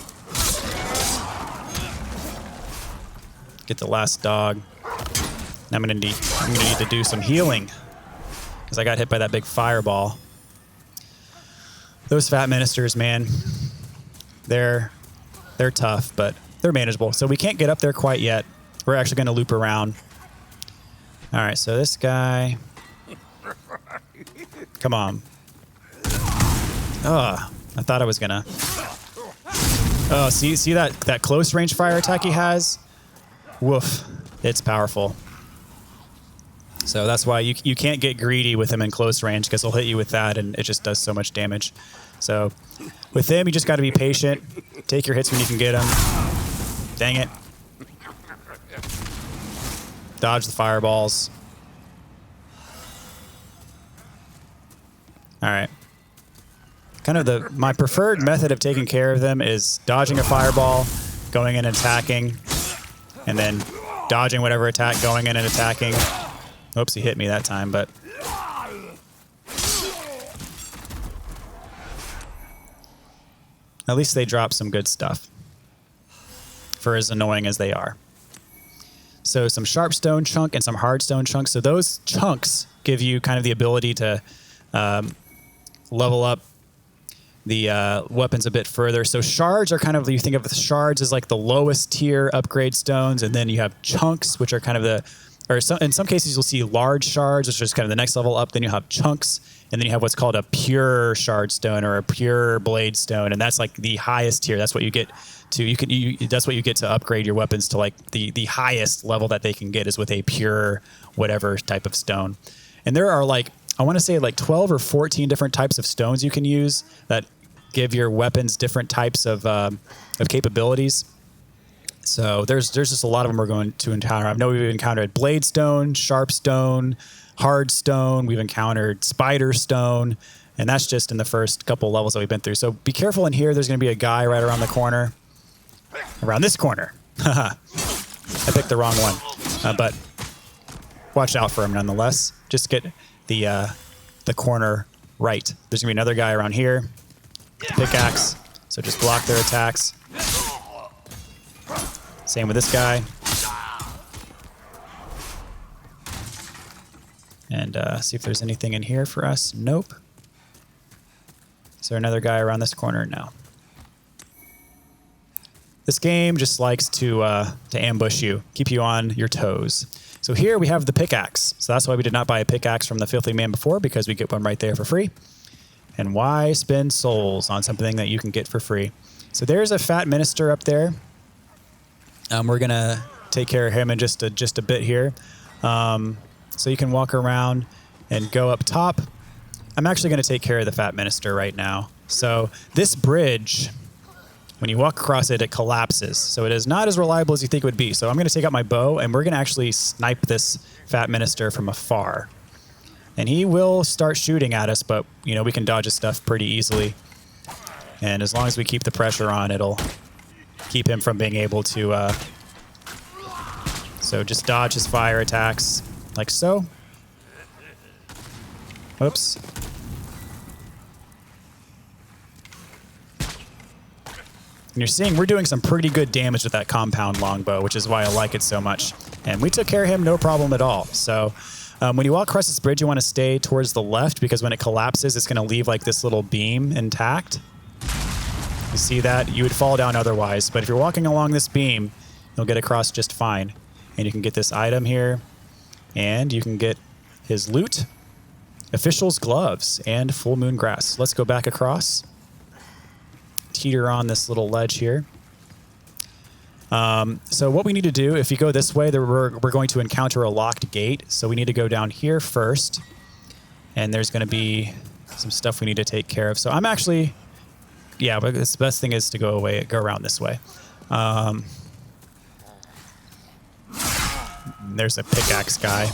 Speaker 1: Get the last dog. I'm gonna need to do some healing because I got hit by that big fireball. Those fat ministers, man, they're tough, but they're manageable. So we can't get up there quite yet. We're actually gonna loop around. All right, so this guy. Come on. Ugh, I thought I was gonna. Oh, see that close range fire attack he has? Woof, it's powerful. So that's why you can't get greedy with him in close range because he'll hit you with that and it just does so much damage. So with him, you just got to be patient. Take your hits when you can get them. Dang it. Dodge the fireballs. All right. Kind of my preferred method of taking care of them is dodging a fireball, going in and attacking, and then dodging whatever attack, going in and attacking. Oops, he hit me that time, but at least they drop some good stuff for as annoying as they are. So some sharp stone chunk and some hard stone chunks. So those chunks give you kind of the ability to level up the weapons a bit further. So shards are kind of, you think of the shards as like the lowest tier upgrade stones, and then you have chunks, which are kind of in some cases you'll see large shards, which is kind of the next level up. Then you have chunks, and then you have what's called a pure shard stone or a pure blade stone, and that's like the highest tier. That's what you get to. That's what you get to upgrade your weapons to, like the highest level that they can get is with a pure whatever type of stone. And there are like, I want to say like 12 or 14 different types of stones you can use that give your weapons different types of capabilities. So there's just a lot of them we're going to encounter. I know we've encountered blade stone, sharp stone, hard stone. We've encountered spider stone, and that's just in the first couple levels that we've been through. So be careful in here. There's going to be a guy right around the corner. Around this corner. Haha. I picked the wrong one. But watch out for him nonetheless. Just get the corner right. There's going to be another guy around here. Pickaxe. So just block their attacks. Same with this guy. And see if there's anything in here for us. Nope. Is there another guy around this corner? No. This game just likes to ambush you, keep you on your toes. So here we have the pickaxe. So that's why we did not buy a pickaxe from the Filthy Man before, because we get one right there for free. And why spend souls on something that you can get for free? So there's a fat minister up there. We're going to take care of him in just a bit here. So you can walk around and go up top. I'm actually going to take care of the fat minister right now. So this bridge, when you walk across it, it collapses. So it is not as reliable as you think it would be. So I'm going to take out my bow, and we're going to actually snipe this fat minister from afar. And he will start shooting at us, but we can dodge his stuff pretty easily. And as long as we keep the pressure on, it'll keep him from being able to... So just dodge his fire attacks, like so. Oops. And you're seeing we're doing some pretty good damage with that compound longbow, which is why I like it so much. And we took care of him, no problem at all. So when you walk across this bridge, you want to stay towards the left, because when it collapses, it's going to leave like this little beam intact. You see that? You would fall down otherwise. But if you're walking along this beam, you'll get across just fine. And you can get this item here, and you can get his loot, official's gloves, and full moon grass. Let's go back across. Teeter on this little ledge here. So what we need to do, if you go this way, we're going to encounter a locked gate. So we need to go down here first, and there's going to be some stuff we need to take care of. So I'm actually, yeah, but the best thing is to go around this way. There's a pickaxe guy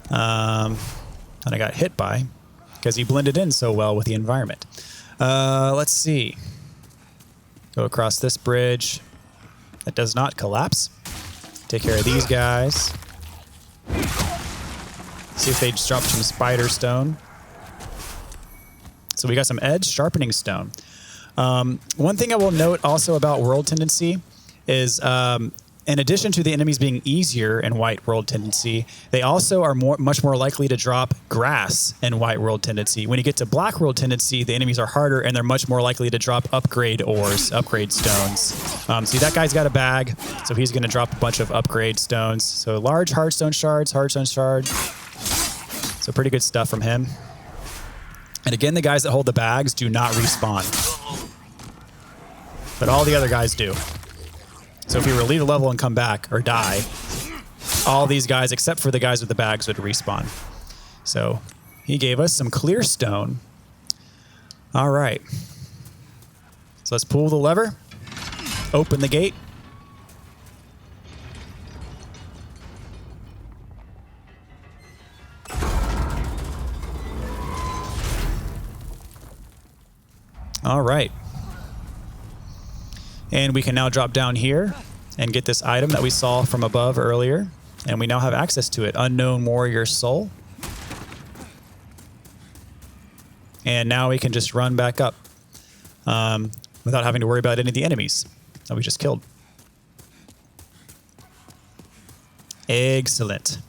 Speaker 1: that I got hit by because he blended in so well with the environment. Let's see. Go across this bridge that does not collapse. Take care of these guys. See if they just drop some spider stone. So we got some edge sharpening stone. One thing I will note also about world tendency is in addition to the enemies being easier in White World Tendency, they also are much more likely to drop grass in White World Tendency. When you get to Black World Tendency, the enemies are harder and they're much more likely to drop upgrade ores, upgrade stones. See, that guy's got a bag, so he's going to drop a bunch of upgrade stones. So large hardstone shards, So pretty good stuff from him. And again, the guys that hold the bags do not respawn. But all the other guys do. So if we were to leave a level and come back or die, all these guys, except for the guys with the bags, would respawn. So he gave us some clear stone. All right. So let's pull the lever, open the gate. All right. And we can now drop down here and get this item that we saw from above earlier. And we now have access to it. Unknown Warrior Soul. And now we can just run back up without having to worry about any of the enemies that we just killed. Excellent.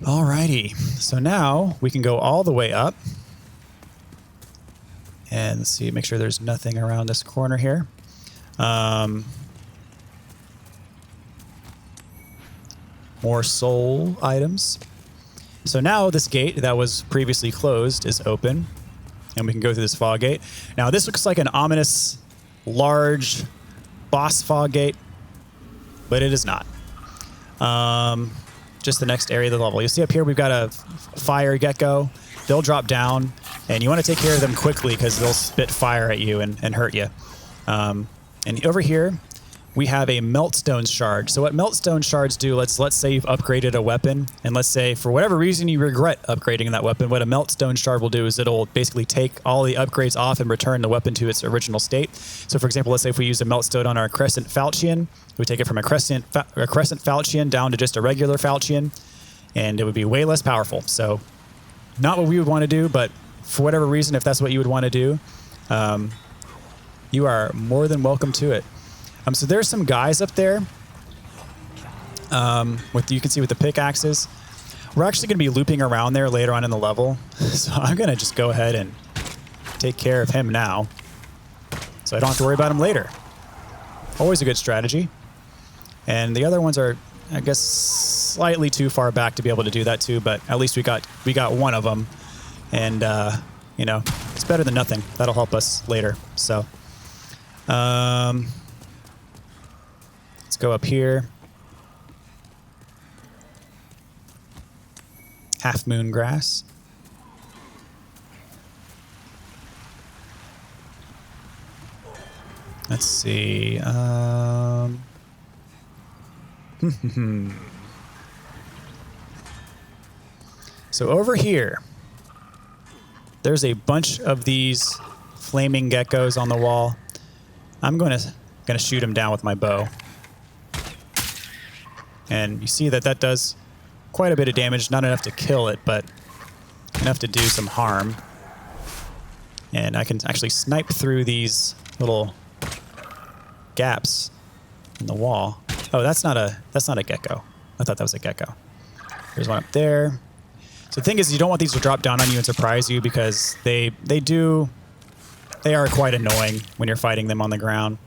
Speaker 1: Alrighty. So now we can go all the way up. And let's see, make sure there's nothing around this corner here. More soul items. So now this gate that was previously closed is open. And we can go through this fog gate. Now this looks like an ominous, large boss fog gate. But it is not. Just the next area of the level. You see up here we've got a fire gecko. They'll drop down, and you want to take care of them quickly because they'll spit fire at you and hurt you. And over here, we have a meltstone shard. So what meltstone shards do, let's say you've upgraded a weapon, and let's say for whatever reason you regret upgrading that weapon, what a meltstone shard will do is it'll basically take all the upgrades off and return the weapon to its original state. So for example, let's say if we use a meltstone on our crescent falchion, we take it from a crescent falchion down to just a regular falchion, and it would be way less powerful. So not what we would want to do, but for whatever reason, if that's what you would want to do, you are more than welcome to it. So there's some guys up there. You can see with the pickaxes. We're actually going to be looping around there later on in the level. So I'm going to just go ahead and take care of him now, so I don't have to worry about him later. Always a good strategy. And the other ones are, I guess, slightly too far back to be able to do that too, but at least we got one of them. And, you know, it's better than nothing. That'll help us later. So, let's go up here. Half moon grass. Let's see. So over here, there's a bunch of these flaming geckos on the wall. I'm gonna shoot them down with my bow. And you see that does quite a bit of damage, not enough to kill it, but enough to do some harm. And I can actually snipe through these little gaps in the wall. Oh, that's not a gecko. I thought that was a gecko. There's one up there. So the thing is, you don't want these to drop down on you and surprise you, because they are quite annoying when you're fighting them on the ground.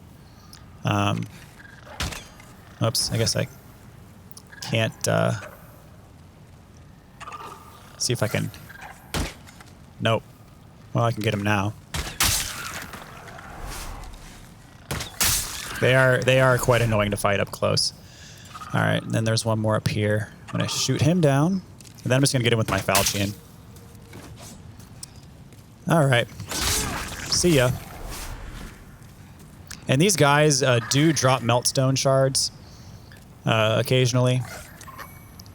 Speaker 1: Oops, I guess I can't see if I can. Nope. Well, I can get him now. They are quite annoying to fight up close. All right, and then there's one more up here. I'm gonna shoot him down, and then I'm just gonna get him with my falchion. All right. See ya. And these guys do drop meltstone shards occasionally.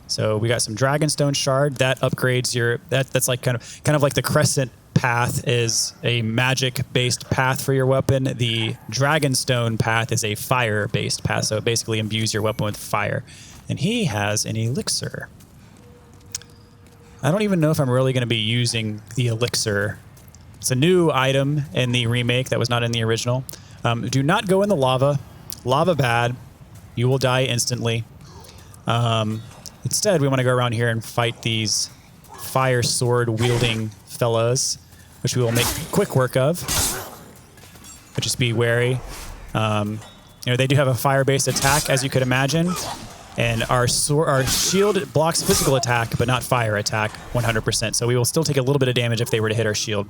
Speaker 1: So we got some dragonstone shard that upgrades your. That's like kind of like the crescent path is a magic-based path for your weapon. The dragonstone path is a fire-based path, so it basically imbues your weapon with fire. And he has an elixir. I don't even know if I'm really going to be using the elixir. It's a new item in the remake that was not in the original. Do not go in the lava. Lava bad. You will die instantly. Instead, we want to go around here and fight these fire sword wielding fellas, which we will make quick work of. But just be wary. You know, they do have a fire-based attack, as you could imagine. And our shield blocks physical attack, but not fire attack 100%. So we will still take a little bit of damage if they were to hit our shield.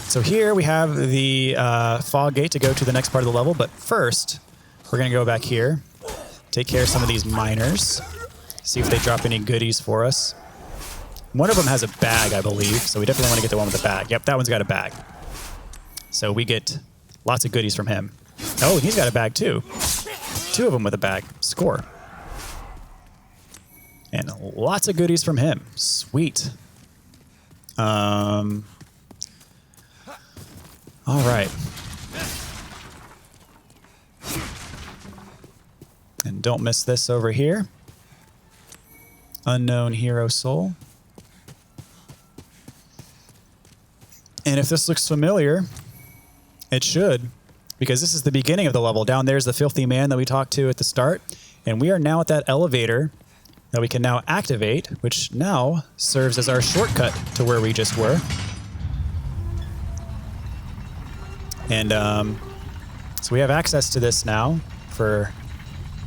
Speaker 1: So here we have the fog gate to go to the next part of the level. But first, we're going to go back here, take care of some of these miners, see if they drop any goodies for us. One of them has a bag, I believe. So we definitely want to get the one with the bag. Yep, that one's got a bag. So we get lots of goodies from him. Oh, he's got a bag too. 2 of them with a bag. Score. And lots of goodies from him. Sweet. All right. And don't miss this over here. Unknown hero soul. And if this looks familiar, it should, because this is the beginning of the level. Down there's the filthy man that we talked to at the start. And we are now at that elevator that we can now activate, which now serves as our shortcut to where we just were. And so we have access to this now for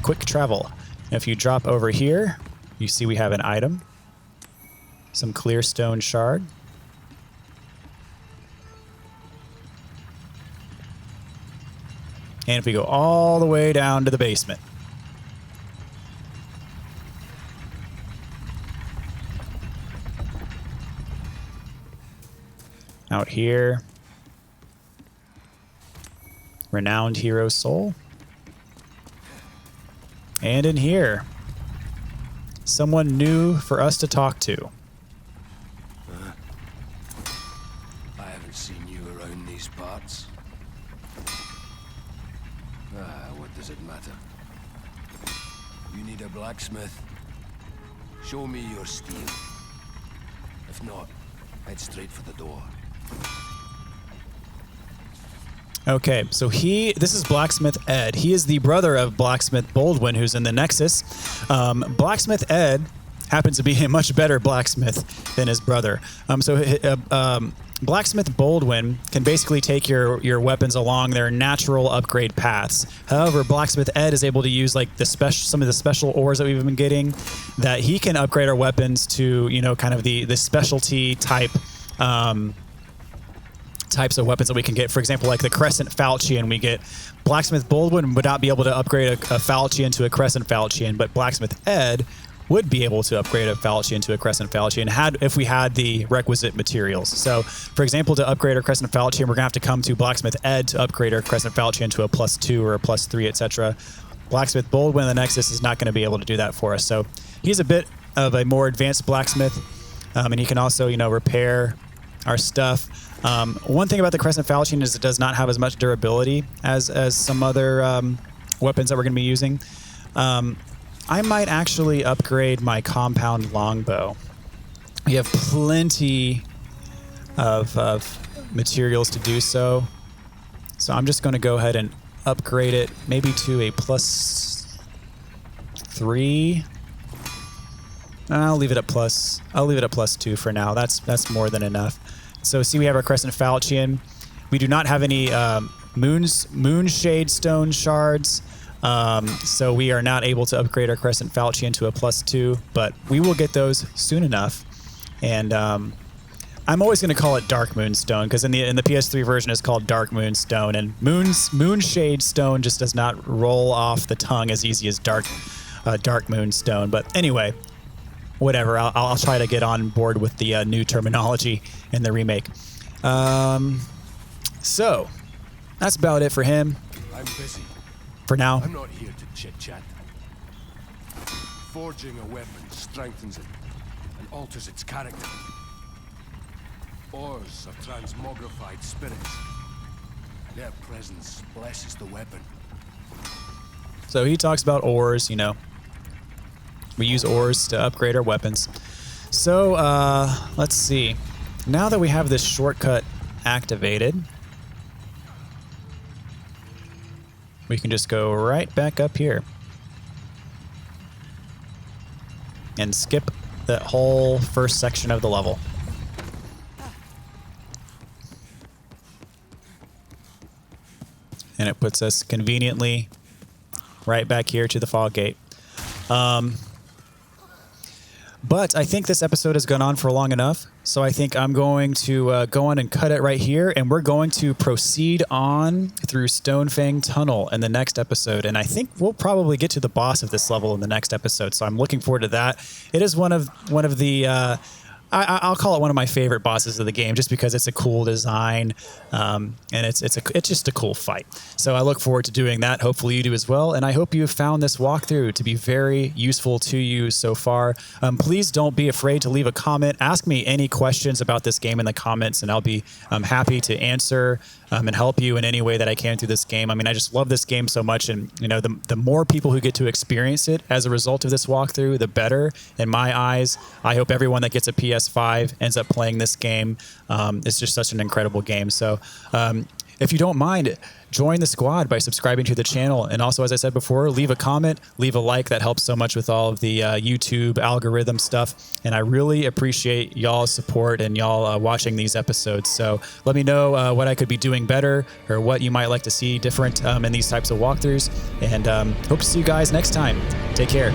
Speaker 1: quick travel. And if you drop over here, you see we have an item. Some clear stone shard. And if we go all the way down to the basement. Out here. Renowned hero soul. And in here. Someone new for us to talk to.
Speaker 4: I haven't seen you around these parts. What does it matter? You need a blacksmith? Show me your steel. If not, head straight for the door.
Speaker 1: Okay, so this is Blacksmith Ed. He is the brother of Blacksmith Baldwin, who's in the Nexus. Blacksmith Ed happens to be a much better blacksmith than his brother. Blacksmith Baldwin can basically take your weapons along their natural upgrade paths. However, Blacksmith Ed is able to use like some of the special ores that we've been getting, that he can upgrade our weapons to, you know, kind of the specialty type types of weapons that we can get. For example, like the Crescent Falchion, we get. Blacksmith Baldwin would not be able to upgrade a Falchion to a Crescent Falchion, but Blacksmith Ed would be able to upgrade a Falchion to a Crescent Falchion if we had the requisite materials. So, for example, to upgrade our Crescent Falchion, we're going to have to come to Blacksmith Ed to upgrade our Crescent Falchion to a +2 or a +3, etc. Blacksmith Baldwin in the Nexus is not going to be able to do that for us. So he's a bit of a more advanced blacksmith, and he can also, you know, repair our stuff. One thing about the Crescent Falchion is it does not have as much durability as some other weapons that we're going to be using. I might actually upgrade my compound longbow. We have plenty of materials to do so. So I'm just going to go ahead and upgrade it maybe to a +3. I'll leave it at +2 for now. That's more than enough. So see, we have our Crescent Falchion. We do not have any Moonshade Stone shards. So we are not able to upgrade our Crescent Falchion to a +2, but we will get those soon enough. And I'm always going to call it Dark Moonstone, because in the PS3 version it's called Dark Moonstone, and Moonshade Stone just does not roll off the tongue as easy as Dark Moonstone. But anyway, whatever. I'll try to get on board with the new terminology in the remake. So that's about it for him.
Speaker 4: I'm busy.
Speaker 1: For now.
Speaker 4: I'm not here to chit-chat. Forging a weapon strengthens it and alters its character. Ores are transmogrified spirits. Their presence blesses the weapon.
Speaker 1: So he talks about ores, you know. We use ores to upgrade our weapons. So, let's see. Now that we have this shortcut activated, we can just go right back up here and skip that whole first section of the level. And it puts us conveniently right back here to the fog gate. But I think this episode has gone on for long enough, so I think I'm going to go on and cut it right here, and we're going to proceed on through Stonefang Tunnel in the next episode. And I think we'll probably get to the boss of this level in the next episode, so I'm looking forward to that. It is one of the I'll call it one of my favorite bosses of the game, just because it's a cool design, and it's just a cool fight. So I look forward to doing that. Hopefully you do as well, and I hope you found this walkthrough to be very useful to you so far. Please don't be afraid to leave a comment. Ask me any questions about this game in the comments, and I'll be happy to answer and help you in any way that I can through this game. I mean, I just love this game so much, and you know, the more people who get to experience it as a result of this walkthrough, the better in my eyes. I hope everyone that gets a PS5 ends up playing this game. It's just such an incredible game. So if you don't mind, join the squad by subscribing to the channel. And also, as I said before, leave a comment, leave a like. That helps so much with all of the YouTube algorithm stuff. And I really appreciate y'all's support and y'all watching these episodes. So let me know what I could be doing better, or what you might like to see different in these types of walkthroughs. And hope to see you guys next time. Take care.